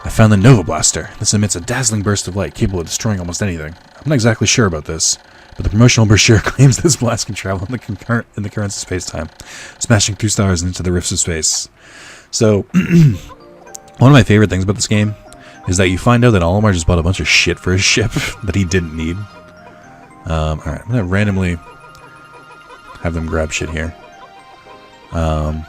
[SPEAKER 1] I found the Nova Blaster. This emits a dazzling burst of light capable of destroying almost anything. I'm not exactly sure about this, but the promotional brochure claims this blast can travel in the currents of space-time, smashing through stars and into the rifts of space. So, one of my favorite things about this game is that you find out that Olimar just bought a bunch of shit for his ship that he didn't need. Alright, I'm going to randomly have them grab shit here. I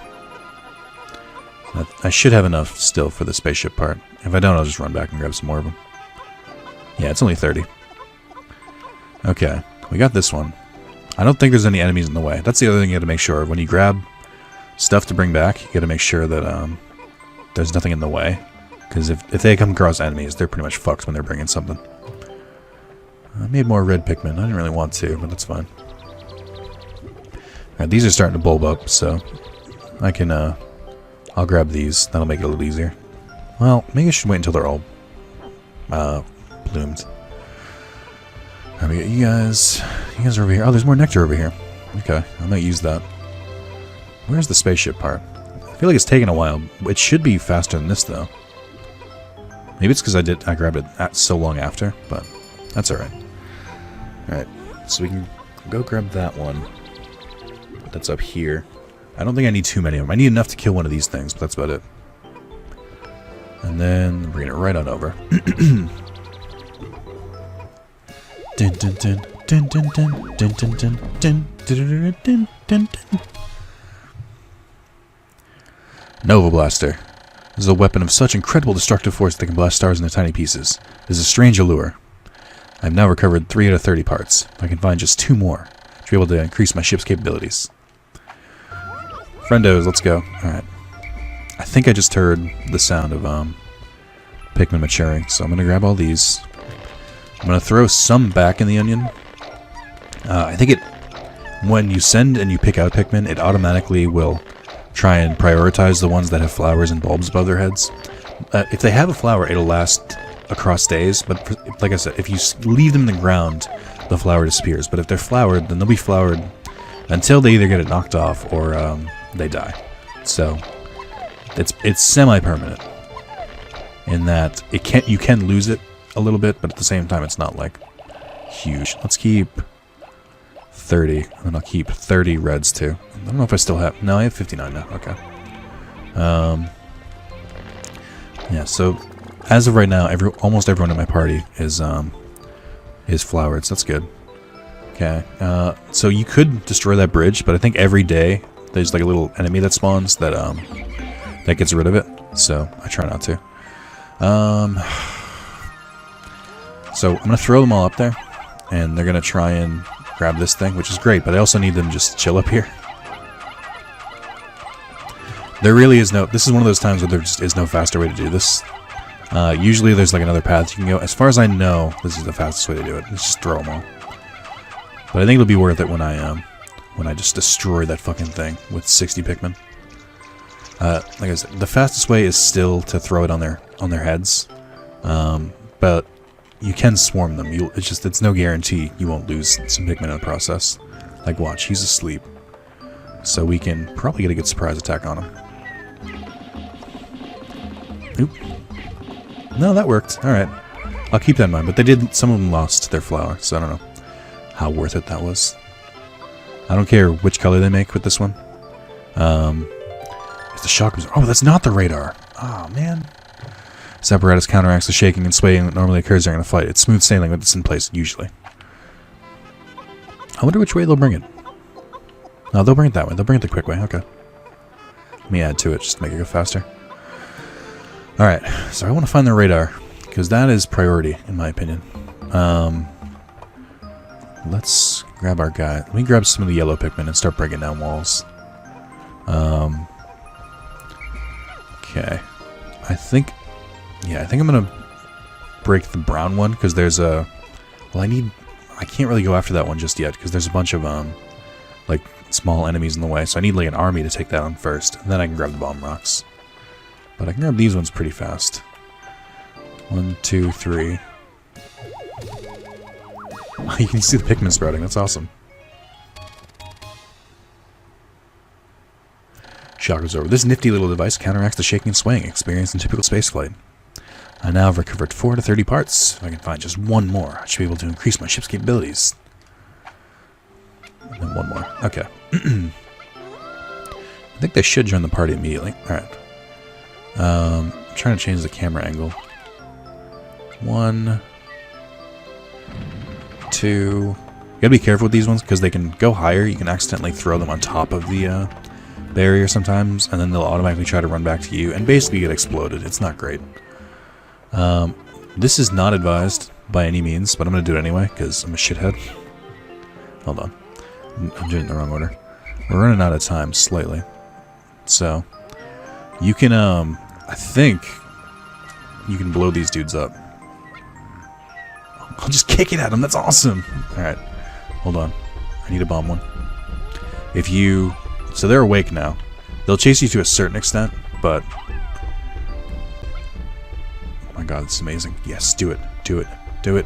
[SPEAKER 1] should have enough still for the spaceship part. If I don't, I'll just run back and grab some more of them. Yeah, it's only 30. Okay, we got this one. I don't think there's any enemies in the way. That's the other thing you got to make sure of. When you grab stuff to bring back, you got to make sure that there's nothing in the way. Because if they come across enemies, they're pretty much fucked when they're bringing something. I made more red Pikmin. I didn't really want to, but that's fine. Alright, these are starting to bulb up, so I can, I'll grab these. That'll make it a little easier. Well, maybe I should wait until they're all bloomed. Alright, we got you guys. You guys are over here. Oh, there's more nectar over here. Okay, I might use that. Where's the spaceship part? I feel like it's taking a while. It should be faster than this, though. Maybe it's because I grabbed it so long after, but that's alright. Alright, so we can go grab that one. That's up here. I don't think I need too many of them. I need enough to kill one of these things, but that's about it. And then bring it right on over. Dun dun dun dun dun dun dun dun dun dun dun dun dun. Nova Blaster. This is a weapon of such incredible destructive force that can blast stars into tiny pieces. It is a strange allure. I have now recovered 3 out of 30 parts. I can find just 2 more to be able to increase my ship's capabilities. Friendos, let's go. Alright. I think I just heard the sound of Pikmin maturing, so I'm going to grab all these. I'm going to throw some back in the onion. I think it, when you send and you pick out Pikmin, it automatically will try and prioritize the ones that have flowers and bulbs above their heads. If they have a flower, it'll last across days, but like I said, if you leave them in the ground, the flower disappears. But if they're flowered, then they'll be flowered until they either get it knocked off or they die. So it's semi-permanent in that you can lose it a little bit, but at the same time it's not like huge. Let's keep 30, and then I'll keep 30 reds too. I don't know if I still have. No, I have 59 now. Okay. Yeah. So as of right now, almost everyone in my party is flowered. So that's good. Okay. So you could destroy that bridge, but I think every day there's like a little enemy that spawns that that gets rid of it. So I try not to. So I'm gonna throw them all up there, and they're gonna try and grab this thing, which is great. But I also need them just to chill up here. There really is no. This is one of those times where there just is no faster way to do this. Usually there's like another path you can go. As far as I know, this is the fastest way to do it. Let's just throw them all. But I think it'll be worth it when I just destroy that fucking thing with 60 Pikmin. Like I said, the fastest way is still to throw it on their heads. But you can swarm them. It's no guarantee you won't lose some Pikmin in the process. Like watch, he's asleep. So we can probably get a good surprise attack on him. Oop. No, that worked. Alright. I'll keep that in mind. But some of them lost their flower, so I don't know how worth it that was. I don't care which color they make with this one. It's the shock absorber. Oh, that's not the radar. Oh, man. This apparatus counteracts the shaking and swaying that normally occurs during a fight. It's smooth sailing when it's in place, usually. I wonder which way they'll bring it. No, they'll bring it that way. They'll bring it the quick way. Okay. Let me add to it just to make it go faster. Alright, so I want to find the radar, because that is priority, in my opinion. Let's grab our guy. Let me grab some of the yellow Pikmin and start breaking down walls. Okay. I think I'm going to break the brown one, because there's a... Well, I can't really go after that one just yet, because there's a bunch of, like, small enemies in the way, so I need, like, an army to take that on first, and then I can grab the bomb rocks. But I can grab these ones pretty fast. 1, 2, 3. You can see the Pikmin sprouting, that's awesome. Shock absorber. This nifty little device counteracts the shaking and swaying experienced in typical spaceflight. I now have recovered 4 to 30 parts. If I can find just one more, I should be able to increase my ship's capabilities. And then one more. Okay. I think they should join the party immediately. Alright. I'm trying to change the camera angle. 1, 2. You gotta be careful with these ones because they can go higher. You can accidentally throw them on top of the barrier sometimes, and then they'll automatically try to run back to you and basically get exploded. It's not great. This is not advised by any means, but I'm gonna do it anyway because I'm a shithead. Hold on. I'm doing it in the wrong order. We're running out of time slightly. So, you can, I think you can blow these dudes up. I'll just kick it at them. That's awesome. Alright. Hold on. I need a bomb one. So they're awake now. They'll chase you to a certain extent, but... Oh my god, it's amazing. Yes, do it. Do it. Do it.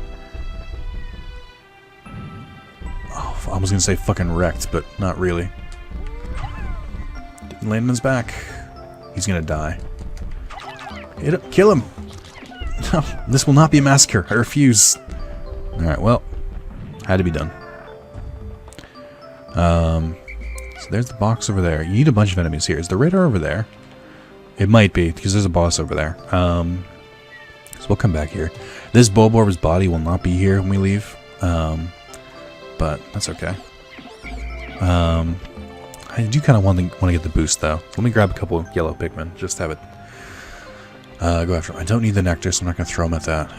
[SPEAKER 1] Oh, I was gonna say fucking wrecked, but not really. Didn't land on his back. He's gonna die. Hit him. Kill him! No, this will not be a massacre. I refuse. Alright, well. Had to be done. So there's the box over there. You need a bunch of enemies here. Is the radar over there? It might be, because there's a boss over there. So we'll come back here. This Bulbor's body will not be here when we leave. But that's okay. I do kind of want to get the boost, though. Let me grab a couple of yellow Pikmin. Just have it go after them. I don't need the nectar, so I'm not going to throw them at that.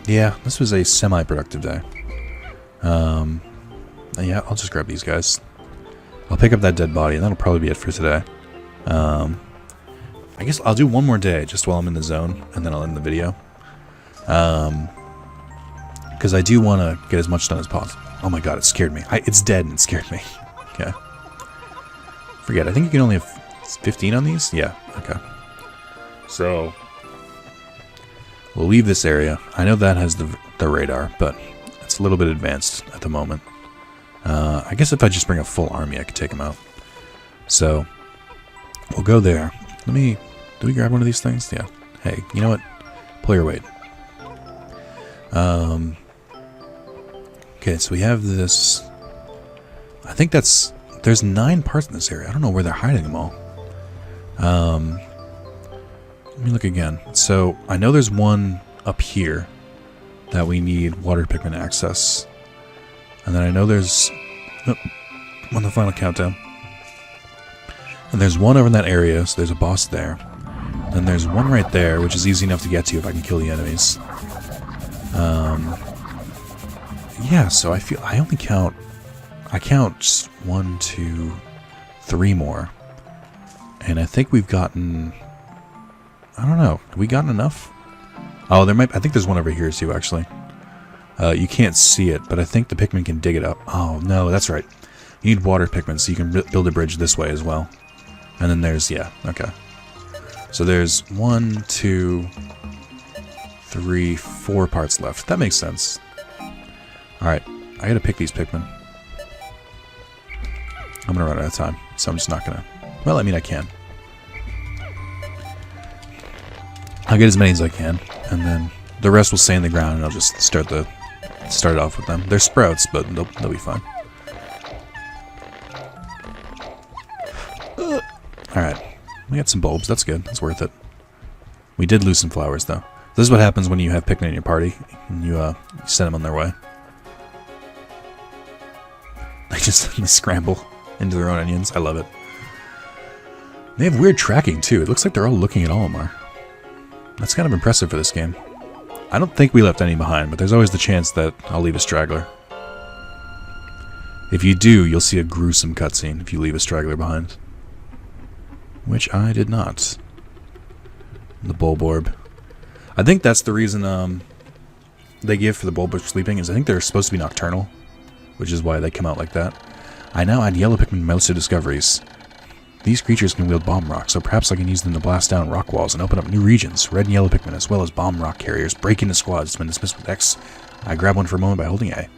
[SPEAKER 1] Yeah, this was a semi-productive day. Yeah, I'll just grab these guys. I'll pick up that dead body, and that'll probably be it for today. I guess I'll do one more day just while I'm in the zone, and then I'll end the video. Because I do want to get as much done as possible. Oh my god, it scared me. It's dead and it scared me. Okay. Forget, I think you can only have 15 on these? Yeah, okay. So, we'll leave this area. I know that has the radar, but it's a little bit advanced at the moment. I guess if I just bring a full army, I could take them out. So, we'll go there. Do we grab one of these things? Yeah. Hey, you know what? Pull your weight. Okay, so we have this. I think there's 9 parts in this area. I don't know where they're hiding them all. Let me look again. So I know there's one up here that we need water Pikmin access, and then I know there's on the final countdown. And there's one over in that area, so there's a boss there. Then there's one right there, which is easy enough to get to if I can kill the enemies. Yeah, so I count 1, 2, 3 more. And I think we've gotten, I don't know, have we gotten enough? Oh, I think there's one over here too, actually. You can't see it, but I think the Pikmin can dig it up. Oh, no, that's right. You need water Pikmin, so you can build a bridge this way as well. And then there's, yeah, okay. So there's 1, 2, 3, 4 parts left. That makes sense. Alright, I gotta pick these Pikmin. I'm gonna run out of time, so I'm just not gonna... Well, I mean, I can. I'll get as many as I can, and then the rest will stay in the ground, and I'll just start it off with them. They're sprouts, but they'll be fine. Alright, we got some bulbs. That's good. That's worth it. We did lose some flowers, though. This is what happens when you have Pikmin in your party, and you send them on their way. They just scramble into their own onions. I love it. They have weird tracking, too. It looks like they're all looking at Olimar. That's kind of impressive for this game. I don't think we left any behind, but there's always the chance that I'll leave a straggler. If you do, you'll see a gruesome cutscene if you leave a straggler behind. Which I did not. The Bulborb. I think that's the reason they give for the Bulborb sleeping, is I think they're supposed to be nocturnal, which is why they come out like that. I now add yellow Pikmin in my list of discoveries. These creatures can wield bomb rocks, so perhaps I can use them to blast down rock walls and open up new regions. Red and yellow Pikmin, as well as bomb rock carriers, break into squads. It's been dismissed with X. I grab one for a moment by holding A.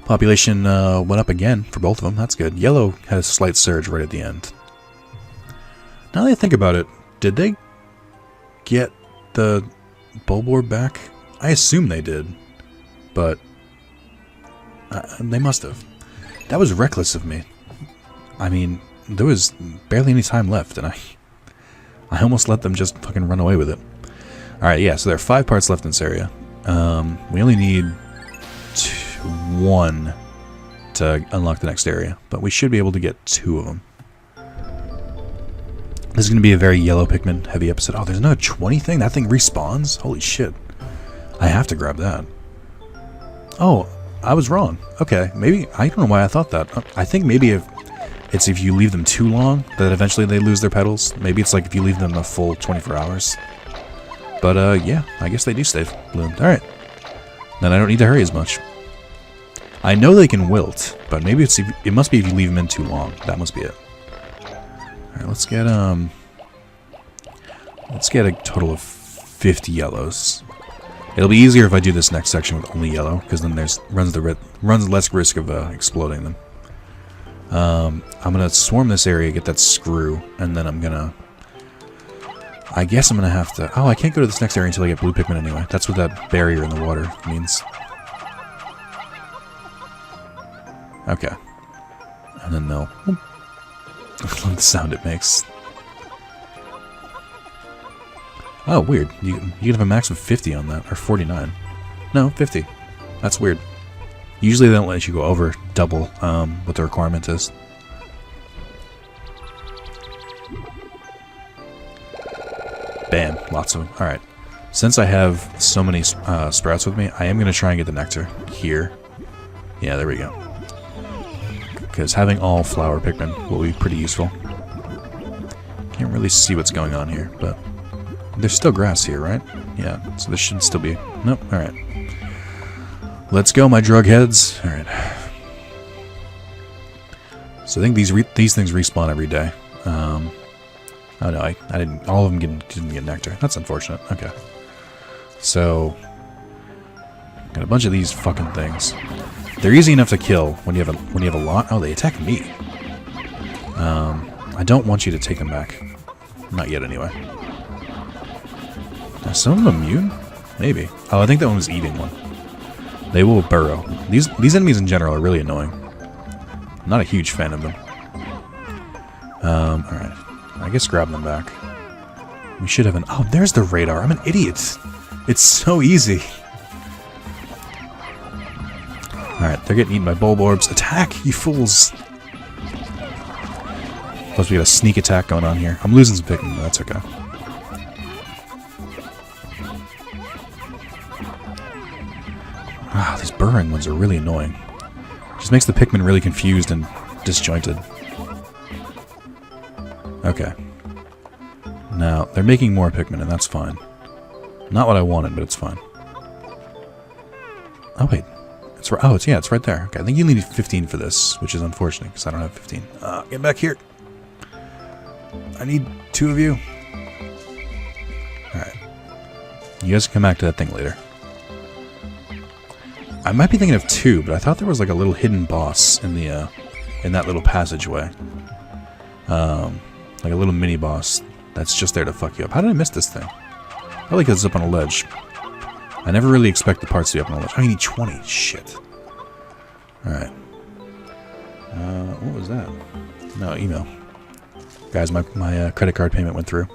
[SPEAKER 1] Population went up again for both of them. That's good. Yellow had a slight surge right at the end. Now that I think about it, did they get the Bulborb back? I assume they did, but they must have. That was reckless of me. I mean, there was barely any time left, and I almost let them just fucking run away with it. Alright, yeah, so there are 5 parts left in this area. We only need 1 to unlock the next area, but we should be able to get 2 of them. This is going to be a very yellow Pikmin heavy episode. Oh, there's another 20 thing? That thing respawns? Holy shit. I have to grab that. Oh, I was wrong. Okay, maybe, I don't know why I thought that. I think maybe if you leave them too long, that eventually they lose their petals. Maybe it's like if you leave them a full 24 hours. But, yeah, I guess they do stay bloomed. Alright. Then I don't need to hurry as much. I know they can wilt, but maybe it must be if you leave them in too long. That must be it. Alright, let's get a total of 50 yellows. It'll be easier if I do this next section with only yellow, because then runs less risk of exploding them. I'm gonna swarm this area, get that screw, and then I guess I'm gonna have to... Oh, I can't go to this next area until I get blue Pikmin anyway. That's what that barrier in the water means. Okay. And then they'll... I love the sound it makes. Oh, weird. You can have a max of 50 on that, or 49. No, 50. That's weird. Usually they don't let you go over double what the requirement is. Bam, lots of them. Alright. Since I have so many sprouts with me, I am going to try and get the nectar here. Yeah, there we go. because having all flower Pikmin will be pretty useful. Can't really see what's going on here, but there's still grass here, right? Yeah, so this should still be... Nope, alright. Let's go, my drug heads. Alright. So I think these things respawn every day. Oh no, I didn't... All of them didn't get nectar. That's unfortunate. Okay. So... Got a bunch of these fucking things. They're easy enough to kill when you have a lot. Oh, they attack me. I don't want you to take them back. Not yet, anyway. Are some of them immune? Maybe. Oh, I think that one was eating one. They will burrow. These enemies in general are really annoying. I'm not a huge fan of them. Alright. I guess grab them back. We should have an... Oh, there's the radar. I'm an idiot. It's so easy. Alright, they're getting eaten by Bulborbs. Attack, you fools! Plus we got a sneak attack going on here. I'm losing some Pikmin, but that's okay. Ah, these burrowing ones are really annoying. Just makes the Pikmin really confused and disjointed. Okay. Now, they're making more Pikmin, and that's fine. Not what I wanted, but it's fine. Oh, wait. It's right there. Okay, I think you need 15 for this, which is unfortunate, because I don't have 15. Get back here. I need 2 of you. Alright. You guys can come back to that thing later. I might be thinking of 2, but I thought there was like a little hidden boss in the in that little passageway. Like a little mini boss that's just there to fuck you up. How did I miss this thing? Probably because it's up on a ledge. I never really expect the parts to be up on a ledge. Oh, you need 20. Shit. Alright. What was that? No, email. Guys, my credit card payment went through.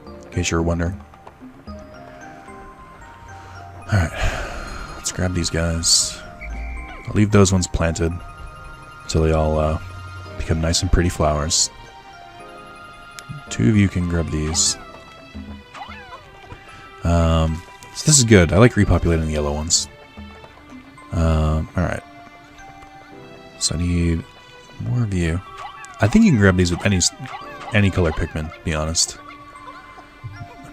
[SPEAKER 1] In case you were wondering. Alright. Let's grab these guys. I'll leave those ones planted until they all become nice and pretty flowers. 2 of you can grab these. So this is good. I like repopulating the yellow ones. Alright. So I need more of you. I think you can grab these with any color Pikmin, to be honest.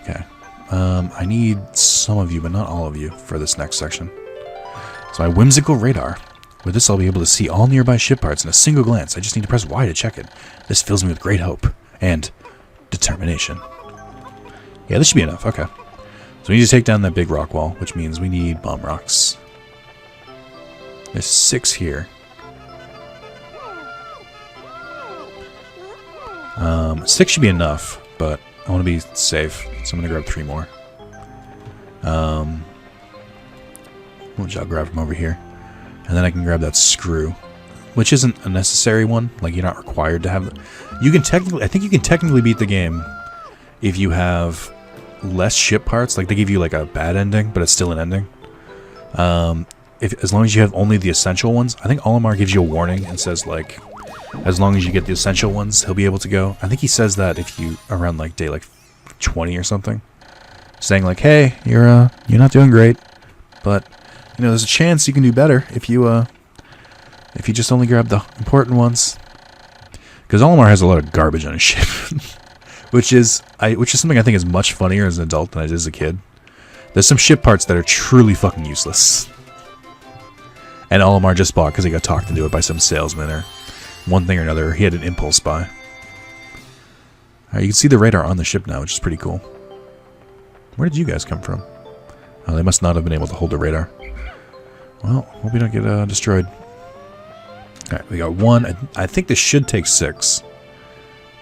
[SPEAKER 1] Okay. I need some of you, but not all of you, for this next section. So my whimsical radar. With this, I'll be able to see all nearby ship parts in a single glance. I just need to press Y to check it. This fills me with great hope and determination. Yeah, this should be enough. Okay. So we need to take down that big rock wall, which means we need bomb rocks. There's 6 here. 6 should be enough, but I want to be safe, so I'm going to grab 3 more. I'll grab from over here. And then I can grab that screw, which isn't a necessary one. Like, you're not required to have... You can technically... I think you can technically beat the game if you have less ship parts. Like, they give you, like, a bad ending, but it's still an ending. As long as you have only the essential ones. I think Olimar gives you a warning and says, like... As long as you get the essential ones, he'll be able to go. I think he says that if you... Around, like, day, like, 20 or something. Saying, like, hey, you're not doing great. But... You know, there's a chance you can do better if you just only grab the important ones. Because Olimar has a lot of garbage on his ship, which is something I think is much funnier as an adult than I did as a kid. There's some ship parts that are truly fucking useless, and Olimar just bought because he got talked into it by some salesman or one thing or another. He had an impulse buy. Alright, you can see the radar on the ship now, which is pretty cool. Where did you guys come from? Oh, they must not have been able to hold the radar. Well, hope we don't get destroyed. Alright, we got 1. I think this should take 6.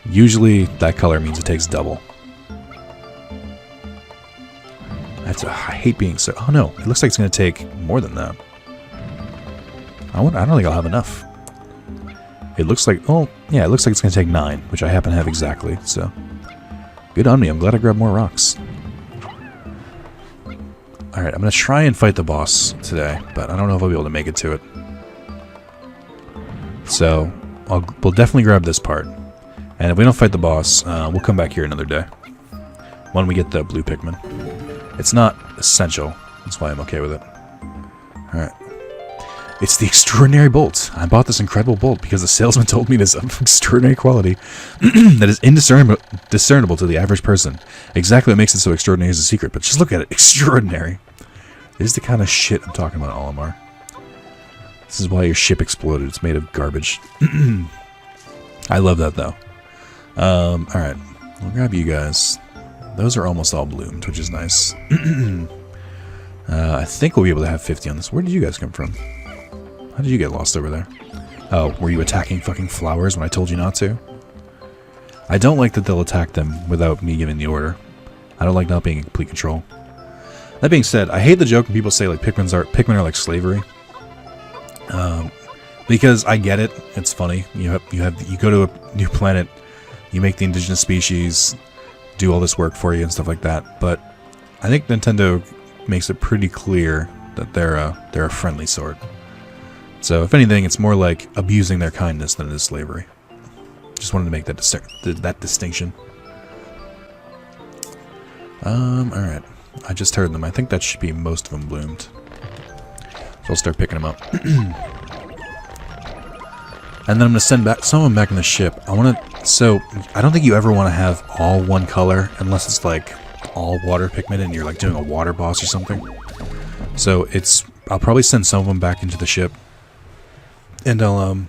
[SPEAKER 1] Usually, that color means it takes double. I hate being so... Oh no, it looks like it's going to take more than that. I don't think I'll have enough. It looks like... Oh, yeah, it looks like it's going to take 9, which I happen to have exactly, so... Good on me, I'm glad I grabbed more rocks. Alright, I'm going to try and fight the boss today, but I don't know if I'll be able to make it to it. So, we'll definitely grab this part. And if we don't fight the boss, we'll come back here another day. When we get the blue Pikmin. It's not essential. That's why I'm okay with it. Alright. It's the extraordinary bolt. I bought this incredible bolt because the salesman told me it is of extraordinary quality that is indiscernible to the average person. Exactly what makes it so extraordinary is a secret, but just look at it. Extraordinary. This is the kind of shit I'm talking about, Olimar. This is why your ship exploded. It's made of garbage. I love that, though. Alright. I'll grab you guys. Those are almost all bloomed, which is nice. I think we'll be able to have 50 on this. Where did you guys come from? How did you get lost over there? Oh, were you attacking fucking flowers when I told you not to? I don't like that they'll attack them without me giving the order. I don't like not being in complete control. That being said, I hate the joke when people say like Pikmin are like slavery. Because I get it. It's funny. You go to a new planet, you make the indigenous species do all this work for you and stuff like that. But I think Nintendo makes it pretty clear that they're a friendly sort. So if anything, it's more like abusing their kindness than it is slavery. Just wanted to make that distinction. Alright. I just heard them. I think that should be most of them bloomed. So I'll start picking them up. And then I'm going to send back some of them back in the ship. So I don't think you ever want to have all one color unless it's like all water Pikmin and you're like doing a water boss or something. So I'll probably send some of them back into the ship. And I'll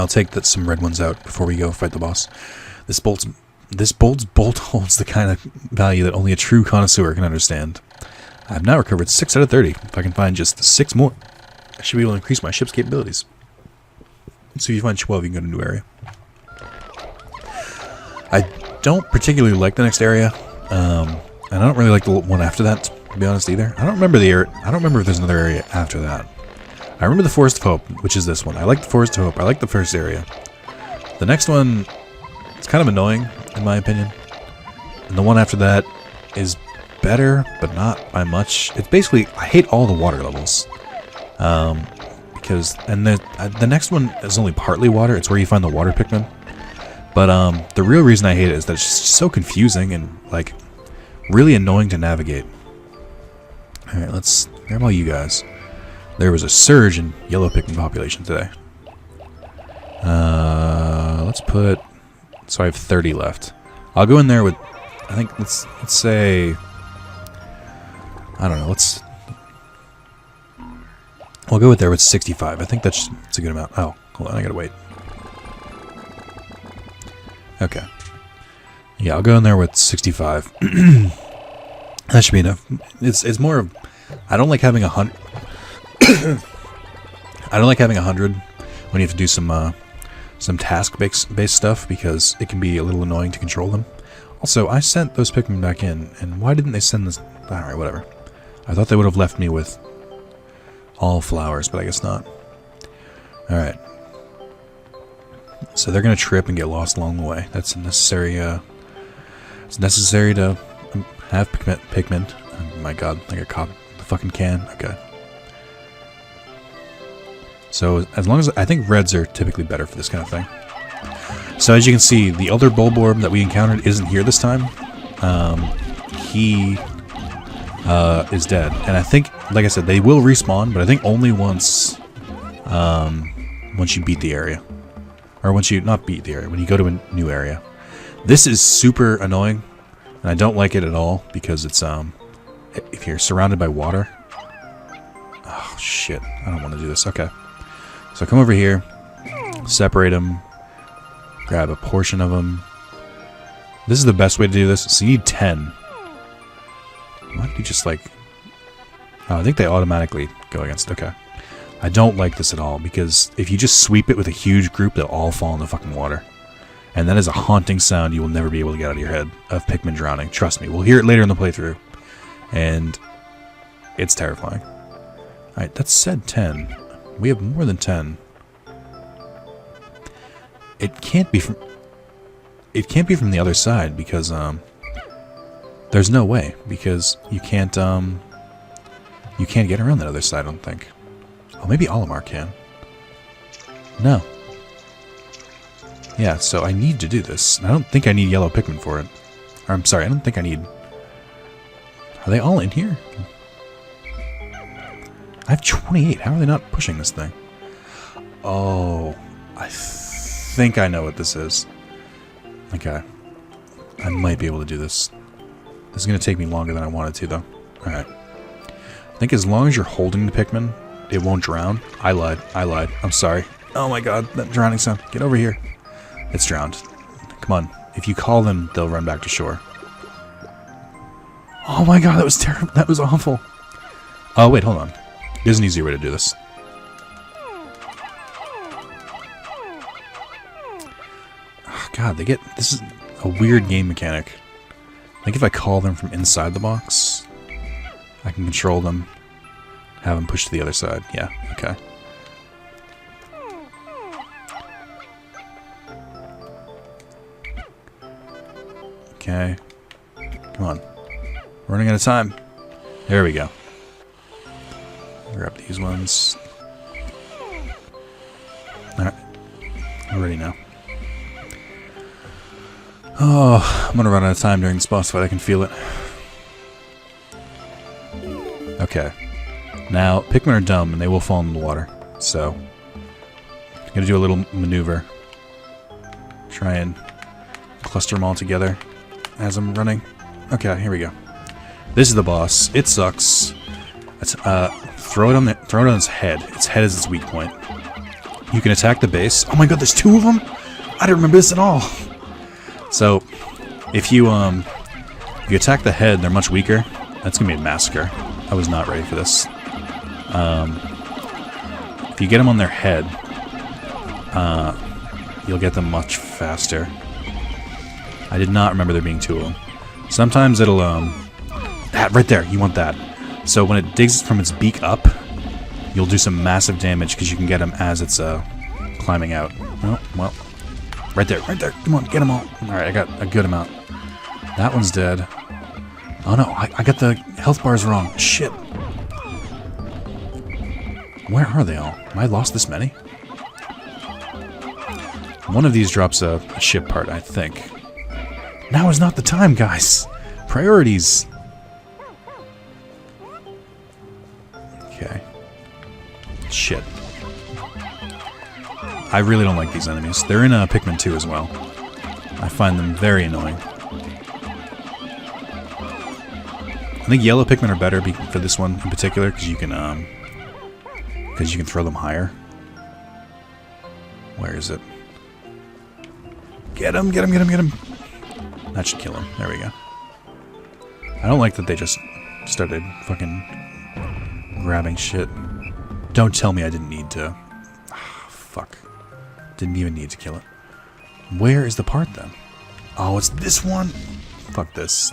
[SPEAKER 1] take some red ones out before we go fight the boss. This bolt's bolt holds the kind of value that only a true connoisseur can understand. I've now recovered 6 out of 30. If I can find just 6 more, I should be able to increase my ship's capabilities. So if you find 12, you can go to a new area. I don't particularly like the next area, and I don't really like the one after that, to be honest, either. I don't remember if there's another area after that. I remember the Forest of Hope, which is this one. I like the Forest of Hope. I like the first area. The next one, it's kind of annoying, in my opinion. And the one after that is better, but not by much. It's basically, I hate all the water levels. And the next one is only partly water. It's where you find the water Pikmin. But the real reason I hate it is that it's just so confusing and, like, really annoying to navigate. Alright, let's grab all you guys. There was a surge in yellow Pikmin population today. Let's put... So I have 30 left. I'll go in there with... I think, let's say... I don't know, I'll go with there with 65. I think that's a good amount. Oh, hold on, I gotta wait. Okay. Yeah, I'll go in there with 65. That should be enough. It's more of... I don't like having 100... I don't like having 100 when you have to do some task-based stuff because it can be a little annoying to control them. Also, I sent those Pikmin back in, and why didn't they send this... Alright, whatever. I thought they would have left me with all flowers, but I guess not. Alright. So they're going to trip and get lost along the way. That's necessary, it's necessary to have Pikmin. Oh my god, I got caught in the fucking can. Okay. So, as long as... I think reds are typically better for this kind of thing. So, as you can see, the other Bulborb that we encountered isn't here this time. He is dead. And I think, like I said, they will respawn, but I think only once you beat the area. Or once you... not beat the area, when you go to a new area. This is super annoying, and I don't like it at all, because it's, if you're surrounded by water... Oh, shit. I don't want to do this. Okay. So come over here, separate them, grab a portion of them. This is the best way to do this. So you need 10. Why don't you just like... Oh, I think they automatically go against... Okay. I don't like this at all, because if you just sweep it with a huge group, they'll all fall in the fucking water. And that is a haunting sound you will never be able to get out of your head, of Pikmin drowning. Trust me, we'll hear it later in the playthrough. And it's terrifying. Alright, that said 10. We have more than 10. It can't be from... It can't be from the other side, because, there's no way, because you can't get around that other side, I don't think. Oh, maybe Olimar can. No. Yeah, so I need to do this. I don't think I need yellow Pikmin for it. Or, I'm sorry, I don't think I need... Are they all in here? I have 28. How are they not pushing this thing? Oh, I think I know what this is. Okay. I might be able to do this. This is going to take me longer than I wanted to, though. Alright. I think as long as you're holding the Pikmin, it won't drown. I lied. I lied. I'm sorry. Oh my god, that drowning sound. Get over here. It's drowned. Come on. If you call them, they'll run back to shore. Oh my god, that was terrible. That was awful. Oh, wait, hold on. There's an easier way to do this. Oh, god, they get... This is a weird game mechanic. I think if I call them from inside the box, I can control them. Have them push to the other side. Yeah, okay. Okay. Come on. Running out of time. There we go. Grab these ones. Alright. I'm ready now. Oh, I'm gonna run out of time during this boss fight. I can feel it. Okay. Now, Pikmin are dumb and they will fall in the water. So, I'm gonna do a little maneuver. Try and cluster them all together as I'm running. Okay, here we go. This is the boss. It sucks. Let's, throw it on its head. Its head is its weak point. You can attack the base. Oh my god, there's two of them? I didn't remember this at all. So, if you attack the head, they're much weaker. That's gonna be a massacre. I was not ready for this. If you get them on their head, you'll get them much faster. I did not remember there being two of them. Sometimes it'll, that right there, you want that. So when it digs from its beak up, you'll do some massive damage because you can get them as it's, climbing out. Oh, well. Right there, right there. Come on, get them all. Alright, I got a good amount. That one's dead. Oh no, I got the health bars wrong. Shit. Where are they all? Have I lost this many? One of these drops a ship part, I think. Now is not the time, guys. Priorities. Okay. Shit. I really don't like these enemies. They're in Pikmin 2 as well. I find them very annoying. I think yellow Pikmin are better for this one in particular because you can throw them higher. Where is it? Get him! Get him! Get him! Get him! That should kill him. There we go. I don't like that they just started fucking grabbing shit. Don't tell me I didn't need to. Fuck. Didn't even need to kill it. Where is the part then? Oh, it's this one? Fuck this.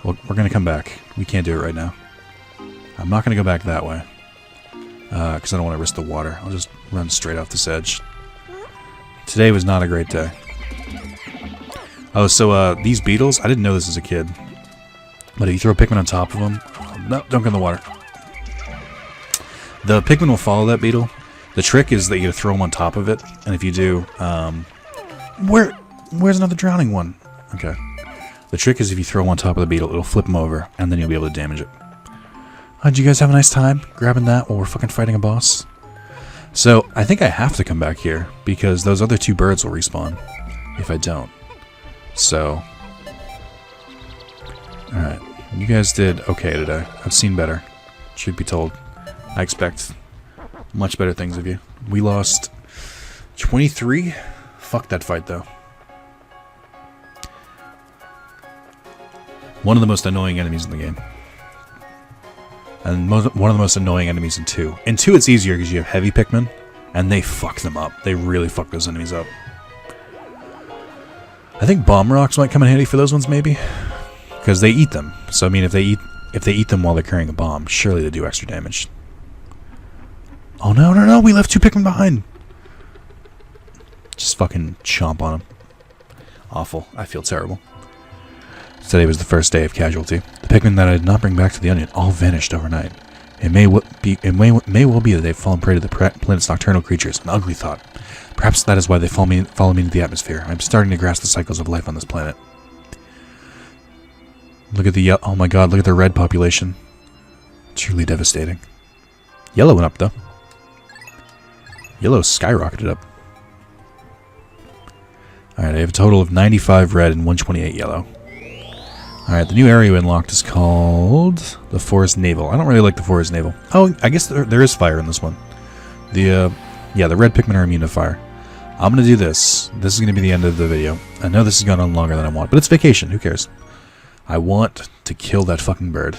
[SPEAKER 1] Well, we're gonna come back. We can't do it right now. I'm not gonna go back that way. Because I don't want to risk the water. I'll just run straight off this edge. Today was not a great day. Oh, so these beetles, I didn't know this as a kid. But if you throw a Pikmin on top of them... No, don't go in the water. The Pikmin will follow that beetle. The trick is that you gotta throw them on top of it. And if you do... Where's another drowning one? Okay. The trick is if you throw them on top of the beetle, it'll flip them over. And then you'll be able to damage it. Did you guys have a nice time grabbing that while we're fucking fighting a boss? So, I think I have to come back here, because those other two birds will respawn if I don't. So... Alright, you guys did okay today. I've seen better. Truth be told. I expect much better things of you. We lost 23? Fuck that fight, though. One of the most annoying enemies in the game. And one of the most annoying enemies in 2. In 2 it's easier because you have heavy Pikmin, and they fuck them up. They really fuck those enemies up. I think bomb rocks might come in handy for those ones, maybe? Because they eat them. So I mean, if they eat them while they're carrying a bomb, surely they do extra damage. Oh no, no, no, we left 2 Pikmin behind! Just fucking chomp on them. Awful. I feel terrible. Today was the first day of casualty. The Pikmin that I did not bring back to the Onion all vanished overnight. It may well be that they've fallen prey to the planet's nocturnal creatures. An ugly thought. Perhaps that is why they follow me into the atmosphere. I'm starting to grasp the cycles of life on this planet. Look at the oh my god! Look at the red population. Truly devastating. Yellow went up, though. Yellow skyrocketed up. Alright, I have a total of 95 red and 128 yellow. Alright, the new area we unlocked is called the Forest Navel. I don't really like the Forest Navel. Oh, I guess there is fire in this one. The red Pikmin are immune to fire. I'm going to do this. This is going to be the end of the video. I know this has gone on longer than I want, but it's vacation. Who cares? I want to kill that fucking bird.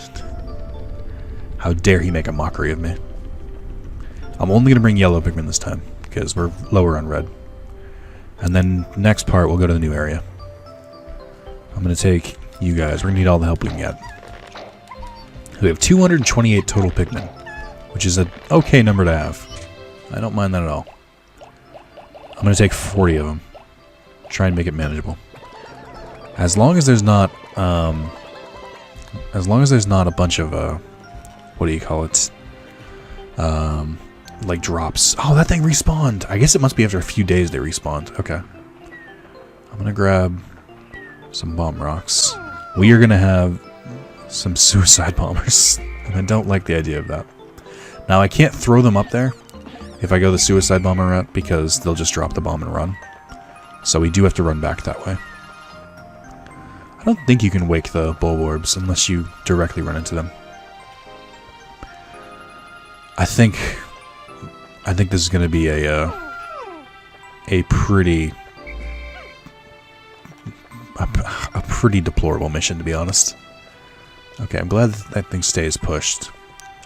[SPEAKER 1] How dare he make a mockery of me. I'm only going to bring yellow Pikmin this time, because we're lower on red. And then next part, we'll go to the new area. I'm going to take you guys. We're going to need all the help we can get. We have 228 total Pikmin, which is an okay number to have. I don't mind that at all. I'm going to take 40 of them. Try and make it manageable. As long as there's not a bunch of, what do you call it? Like drops. Oh, that thing respawned. I guess it must be after a few days they respawned. Okay. I'm going to grab some bomb rocks. We are going to have some suicide bombers. And I don't like the idea of that. Now, I can't throw them up there if I go the suicide bomber route because they'll just drop the bomb and run. So we do have to run back that way. I don't think you can wake the bulborbs unless you directly run into them. I think this is going to be a pretty deplorable mission, to be honest. Okay, I'm glad that thing stays pushed.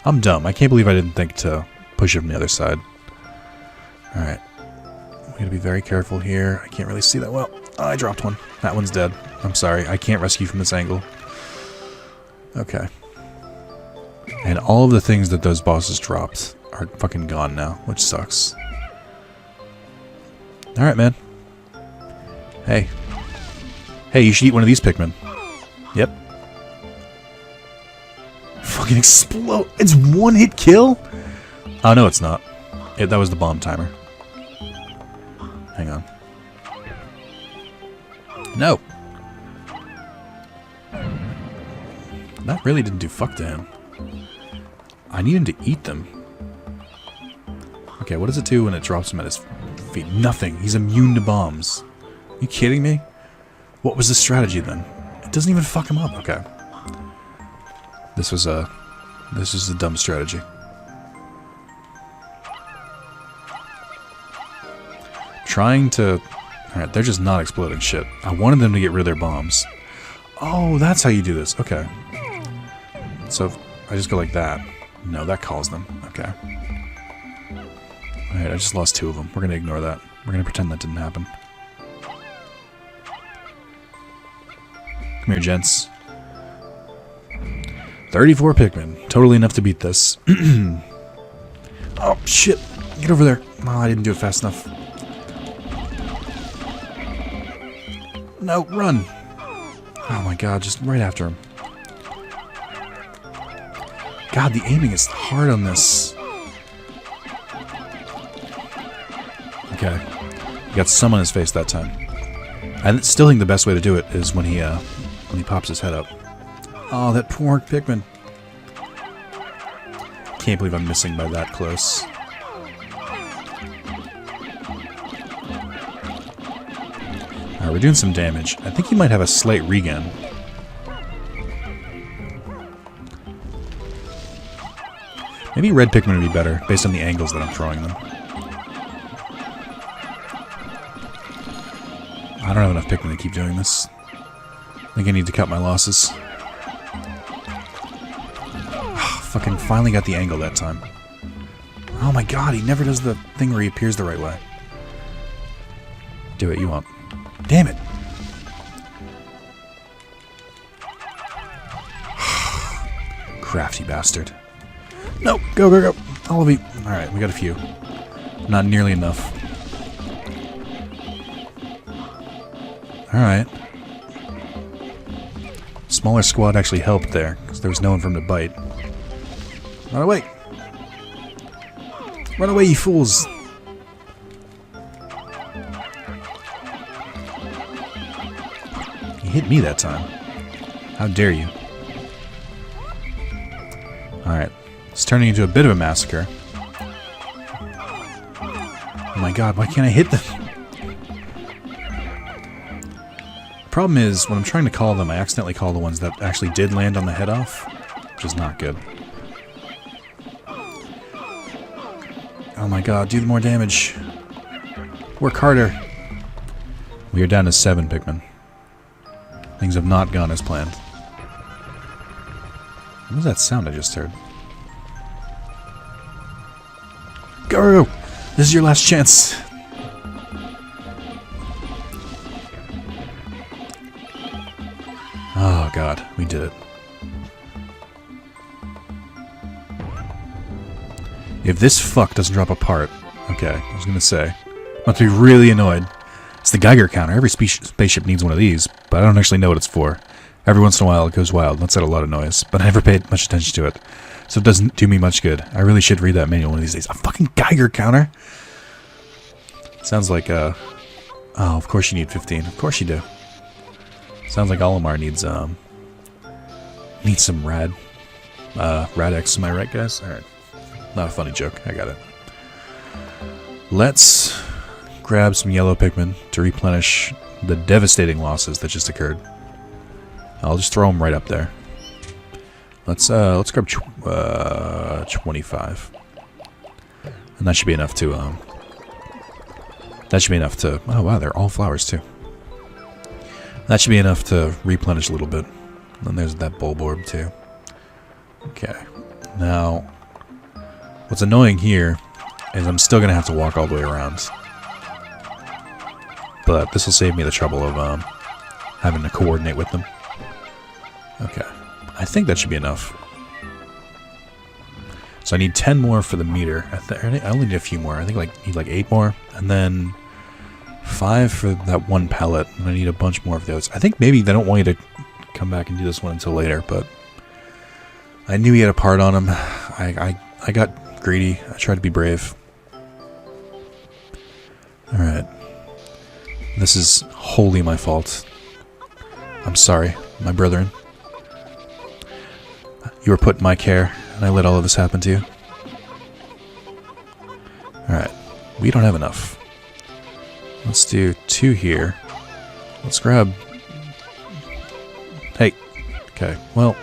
[SPEAKER 1] I'm dumb. I can't believe I didn't think to push it from the other side. Alright. We gotta be very careful here. I can't really see that well. Oh, I dropped one. That one's dead. I'm sorry. I can't rescue from this angle. Okay. And all of the things that those bosses dropped are fucking gone now, which sucks. Alright, man. Hey. Hey, you should eat one of these Pikmin. Yep. Fucking explode. It's one hit kill? Oh, no, it's not. That was the bomb timer. Hang on. No. That really didn't do fuck to him. I need him to eat them. Okay, what does it do when it drops him at his feet? Nothing. He's immune to bombs. Are you kidding me? What was the strategy then? It doesn't even fuck him up. Okay. This was a dumb strategy. Trying to... Alright, they're just not exploding shit. I wanted them to get rid of their bombs. Oh, that's how you do this. Okay. So, if I just go like that. No, that calls them. Okay. Alright, I just lost 2 of them. We're going to ignore that. We're going to pretend that didn't happen. Come here, gents. 34 Pikmin. Totally enough to beat this. Oh, shit. Get over there. Oh, I didn't do it fast enough. No, run. Oh my god, just right after him. God, the aiming is hard on this. Okay. He got some on his face that time. I still think the best way to do it is when he pops his head up. Oh, that poor Pikmin. Can't believe I'm missing by that close. Alright, we're doing some damage. I think he might have a slight regen. Maybe red Pikmin would be better, based on the angles that I'm throwing them. I don't have enough Pikmin to keep doing this. I think I need to cut my losses. Fucking finally got the angle that time. Oh my god, he never does the thing where he appears the right way. Do it, you won't. Damn it! Crafty bastard. No! Go, go, go! All of you. Alright, we got a few. Not nearly enough. Alright. Smaller squad actually helped there, because there was no one for him to bite. Run away! Run away, you fools! He hit me that time. How dare you? Alright. It's turning into a bit of a massacre. my god, why can't I hit them? Problem is, when I'm trying to call them, I accidentally call the ones that actually did land on the head off, which is not good. Oh my god, do more damage. Work harder. We are down to 7 Pikmin. Things have not gone as planned. What was that sound I just heard? Go! This is your last chance. Oh god, we did it. If this fuck doesn't drop a part, okay, I was gonna say, I'm about to be really annoyed. It's the Geiger counter. Every spaceship needs one of these, but I don't actually know what it's for. Every once in a while it goes wild, lets out a lot of noise, but I never paid much attention to it, so it doesn't do me much good. I really should read that manual one of these days. A fucking Geiger counter? Sounds like, oh, of course you need 15. Of course you do. Sounds like Olimar needs some Rad-X, am I right, guys? Alright. Not a funny joke, I got it. Let's grab some yellow Pikmin to replenish the devastating losses that just occurred. I'll just throw them right up there. Let's grab 25. And that should be enough to, oh wow, they're all flowers too. That should be enough to replenish a little bit. And there's that Bulborb too. Okay. Now, what's annoying here is I'm still going to have to walk all the way around. But this will save me the trouble of having to coordinate with them. Okay. I think that should be enough. So I need 10 more for the meter. I only need a few more. I think I need like 8 more. And then 5 for that one pellet. And I need a bunch more of those. I think maybe they don't want you to come back and do this one until later. But I knew he had a part on him. I got greedy. I tried to be brave. Alright. This is wholly my fault. I'm sorry, my brethren. You were put in my care, and I let all of this happen to you. Alright. We don't have enough. Let's do 2 here. Let's grab... Hey. Okay, well...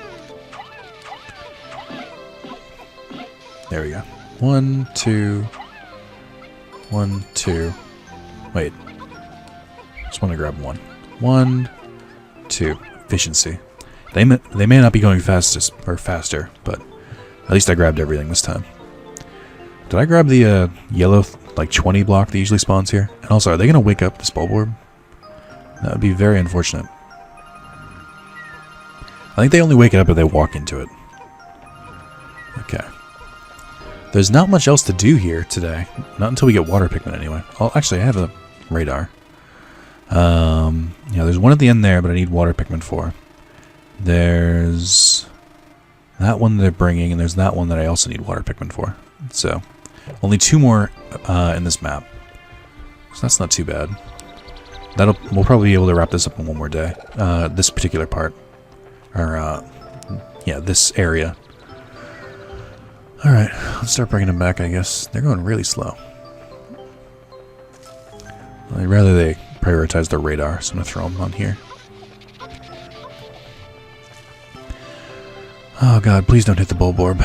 [SPEAKER 1] There we go. 1, 2... 1, 2... Wait. Just want to grab 1. 1, 2. Efficiency. They may not be going faster, but at least I grabbed everything this time. Did I grab the yellow, like 20 block that usually spawns here? And also, are they going to wake up this Bulborb? That would be very unfortunate. I think they only wake it up if they walk into it. Okay. There's not much else to do here today. Not until we get water Pikmin anyway. Oh, actually, I have a radar. Yeah, there's one at the end there, but I need water Pikmin for. There's that one they're bringing, and there's that one that I also need water Pikmin for. So, only 2 more in this map. So that's not too bad. We'll probably be able to wrap this up in 1 more day. This particular part. Or, yeah, this area. Alright, let's start bringing them back, I guess. They're going really slow. I'd rather they prioritize their radar, so I'm going to throw them on here. Oh god, please don't hit the Bulborb.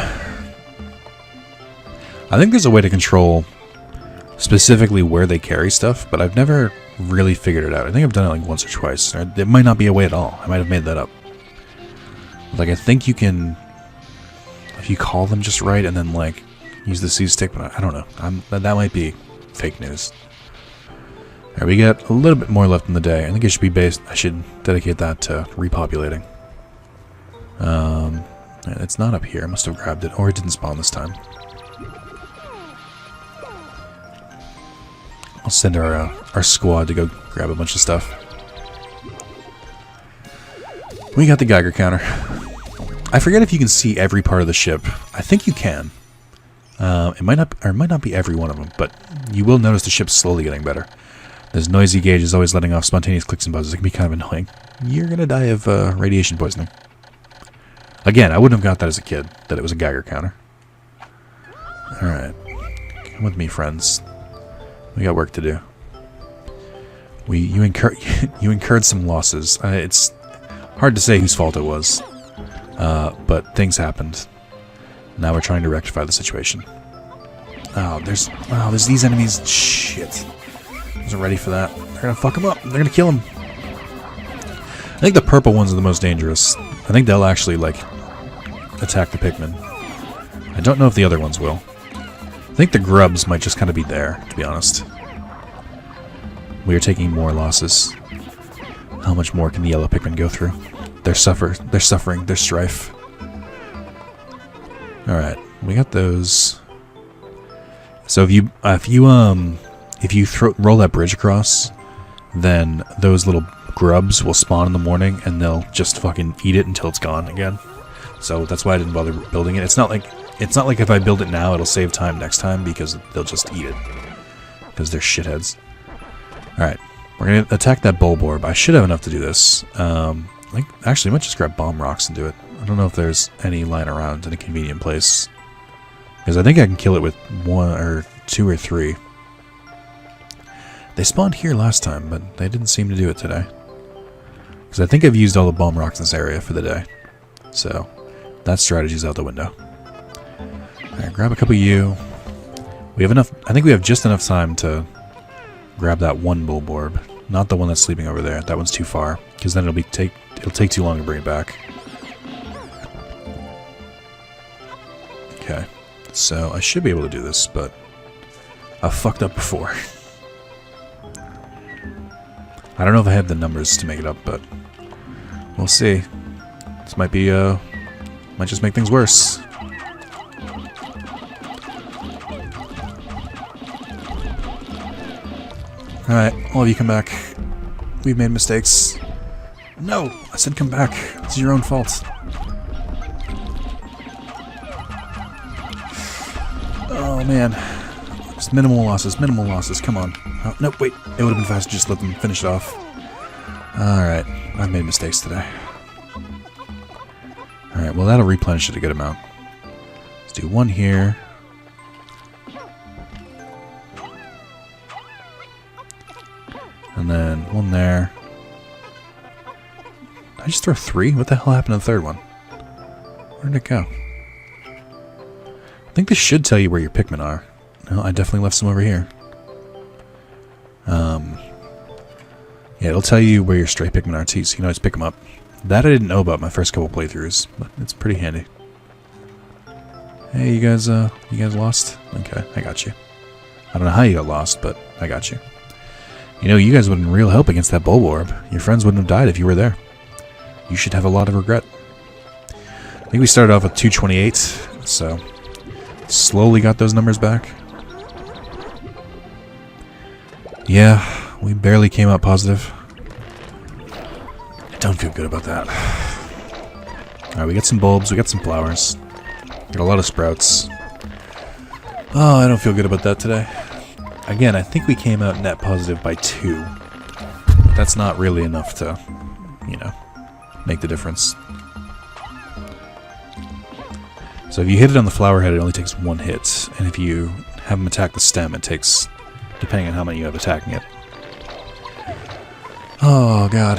[SPEAKER 1] I think there's a way to control specifically where they carry stuff, but I've never really figured it out. I think I've done it like once or twice. There might not be a way at all. I might have made that up. Like, I think you can... If you call them just right and then, like, use the C-stick, but I don't know. That might be fake news. Alright, we got a little bit more left in the day. I think it should be based... I should dedicate that to repopulating. It's not up here. I must have grabbed it. Or it didn't spawn this time. I'll send our squad to go grab a bunch of stuff. We got the Geiger counter. I forget if you can see every part of the ship. I think you can. It might not be every one of them, but you will notice the ship's slowly getting better. This noisy gauge is always letting off spontaneous clicks and buzzes. It can be kind of annoying. You're gonna die of radiation poisoning. Again, I wouldn't have got that as a kid, that it was a Geiger counter. Alright. Come with me, friends. We got work to do. You incurred some losses. It's hard to say whose fault it was, but things happened. Now we're trying to rectify the situation. Oh, there's these enemies. Shit, I wasn't ready for that. They're gonna fuck him up. They're gonna kill him. I think the purple ones are the most dangerous. I think they'll actually like attack the Pikmin. I don't know if the other ones will. I think the grubs might just kind of be there, to be honest. We are taking more losses. How much more can the yellow Pikmin go through? They're suffering, they're strife. Alright, we got those. So if you roll that bridge across, then those little grubs will spawn in the morning and they'll just fucking eat it until it's gone again. So that's why I didn't bother building it. It's not like if I build it now it'll save time next time, because they'll just eat it. Because they're shitheads. Alright, we're gonna attack that Bulborb. I should have enough to do this. Actually, I might just grab bomb rocks and do it. I don't know if there's any lying around in a convenient place. Because I think I can kill it with 1 or 2 or 3. They spawned here last time, but they didn't seem to do it today. Because I think I've used all the bomb rocks in this area for the day. So, that strategy's out the window. Alright, grab a couple of you. We have enough. I think we have just enough time to grab that one Bulborb. Not the one that's sleeping over there. That one's too far. Because then it'll take too long to bring it back. Okay. So, I should be able to do this, but I've fucked up before. I don't know if I have the numbers to make it up, but we'll see. This might be, might just make things worse. Alright, all of you come back. We've made mistakes. No! I said come back. It's your own fault. Oh man. Just minimal losses, come on. Oh, no, wait. It would have been faster to just let them finish it off. Alright, I've made mistakes today. Alright, well that'll replenish it a good amount. Let's do one here. And then one there. Did I just throw 3? What the hell happened to the third one? Where did it go? I think this should tell you where your Pikmin are. No, I definitely left some over here. Yeah, it'll tell you where your stray Pikmin are too, so you can always pick them up. That I didn't know about my first couple playthroughs, but it's pretty handy. Hey, you guys lost? Okay, I got you. I don't know how you got lost, but I got you. You know, you guys would have been real help against that Bulborb. Your friends wouldn't have died if you were there. You should have a lot of regret. I think we started off with 228, so slowly got those numbers back. Yeah, we barely came out positive. I don't feel good about that. Alright, we got some bulbs, we got some flowers. Got a lot of sprouts. Oh, I don't feel good about that today. Again, I think we came out net positive by 2. But that's not really enough to, you know, make the difference. So if you hit it on the flower head, it only takes 1 hit. And if you have them attack the stem, it takes, depending on how many you have attacking it. Oh, God.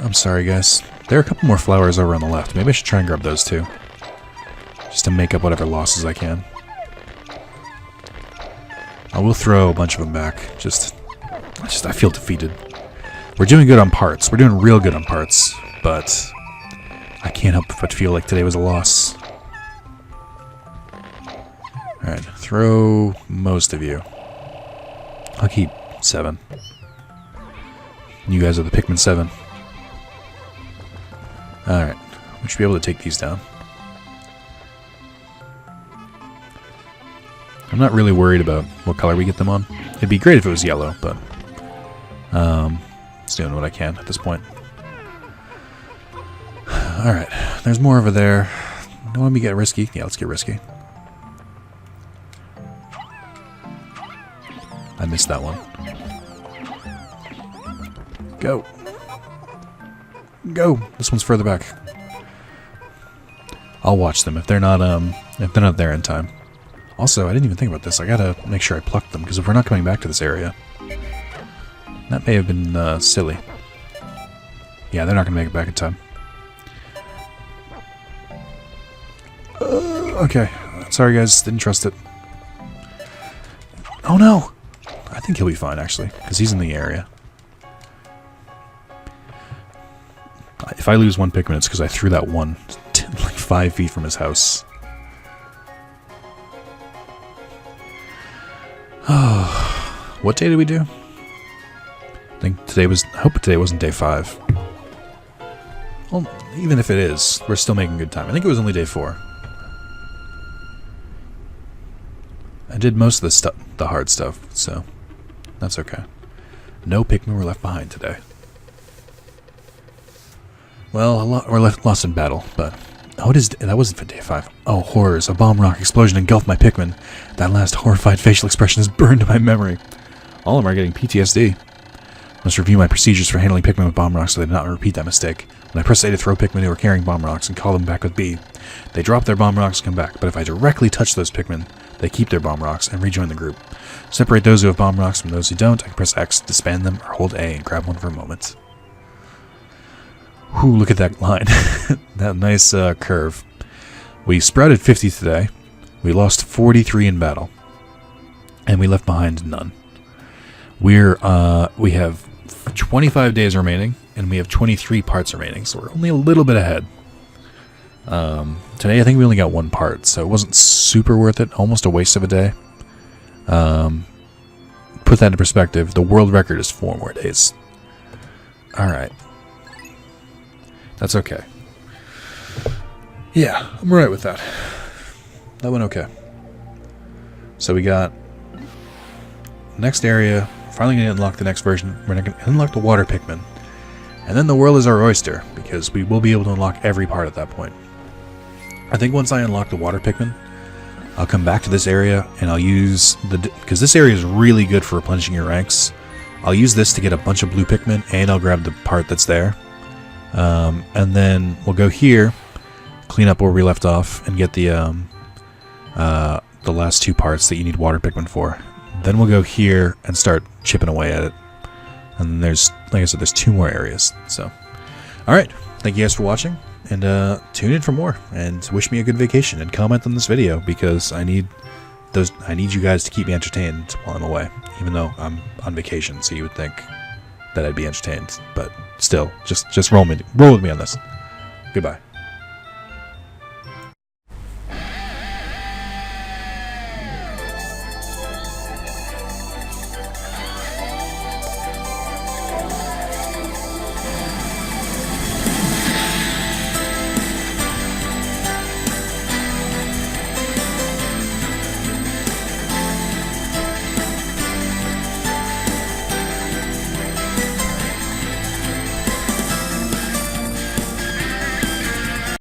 [SPEAKER 1] I'm sorry, guys. There are a couple more flowers over on the left. Maybe I should try and grab those too. Just to make up whatever losses I can. I will throw a bunch of them back. I feel defeated. We're doing good on parts. We're doing real good on parts. But I can't help but feel like today was a loss. Alright, throw most of you. I'll keep 7. You guys are the Pikmin 7. Alright, we should be able to take these down. I'm not really worried about what color we get them on. It'd be great if it was yellow, but it's doing what I can at this point. Alright, there's more over there. Don't want me to get risky. Yeah, let's get risky. I missed that one. Go. Go. This one's further back. I'll watch them if they're not there in time. Also, I didn't even think about this. I gotta make sure I pluck them, because if we're not coming back to this area... That may have been silly. Yeah, they're not gonna make it back in time. Okay. Sorry, guys. Didn't trust it. Oh, no! I think he'll be fine, actually, because he's in the area. If I lose one Pikmin, it's because I threw that one like 5 feet from his house. What day did we do? I think today was... I hope today wasn't day 5. Well, even if it is, we're still making good time. I think it was only day 4. I did most of the hard stuff, so that's okay. No Pikmin were left behind today. Well, we're lost in battle, but... Oh, that wasn't for day 5. Oh, horrors. A bomb rock explosion engulfed my Pikmin. That last horrified facial expression is burned in my memory. All of them are getting PTSD. Must review my procedures for handling Pikmin with bomb rocks so they do not repeat that mistake. When I press A to throw Pikmin who are carrying bomb rocks and call them back with B, they drop their bomb rocks and come back, but if I directly touch those Pikmin, they keep their bomb rocks and rejoin the group. Separate those who have bomb rocks from those who don't. I can press X to disband them, or hold A and grab one for a moment. Whew, look at that line. That nice curve. We sprouted 50 today. We lost 43 in battle. And we left behind none. We have 25 days remaining, and we have 23 parts remaining, so we're only a little bit ahead. Today I think we only got 1 part, so it wasn't super worth it. Almost a waste of a day. Put that into perspective, the world record is 4 more days. Alright. That's okay. Yeah, I'm alright with that. That went okay. So we got... Next area... Finally going to unlock the next version. We're going to unlock the water Pikmin. And then the world is our oyster, because we will be able to unlock every part at that point. I think once I unlock the water Pikmin, I'll come back to this area, and I'll use the... Because this area is really good for replenishing your ranks. I'll use this to get a bunch of blue Pikmin, and I'll grab the part that's there. And then we'll go here, clean up where we left off, and get the last 2 parts that you need water Pikmin for. Then we'll go here and start chipping away at it. And then there's, like I said, there's 2 more areas. So, alright, thank you guys for watching, and tune in for more, and wish me a good vacation, and comment on this video, because I need you guys to keep me entertained while I'm away, even though I'm on vacation, so you would think that I'd be entertained, but still, just roll with me on this. Goodbye.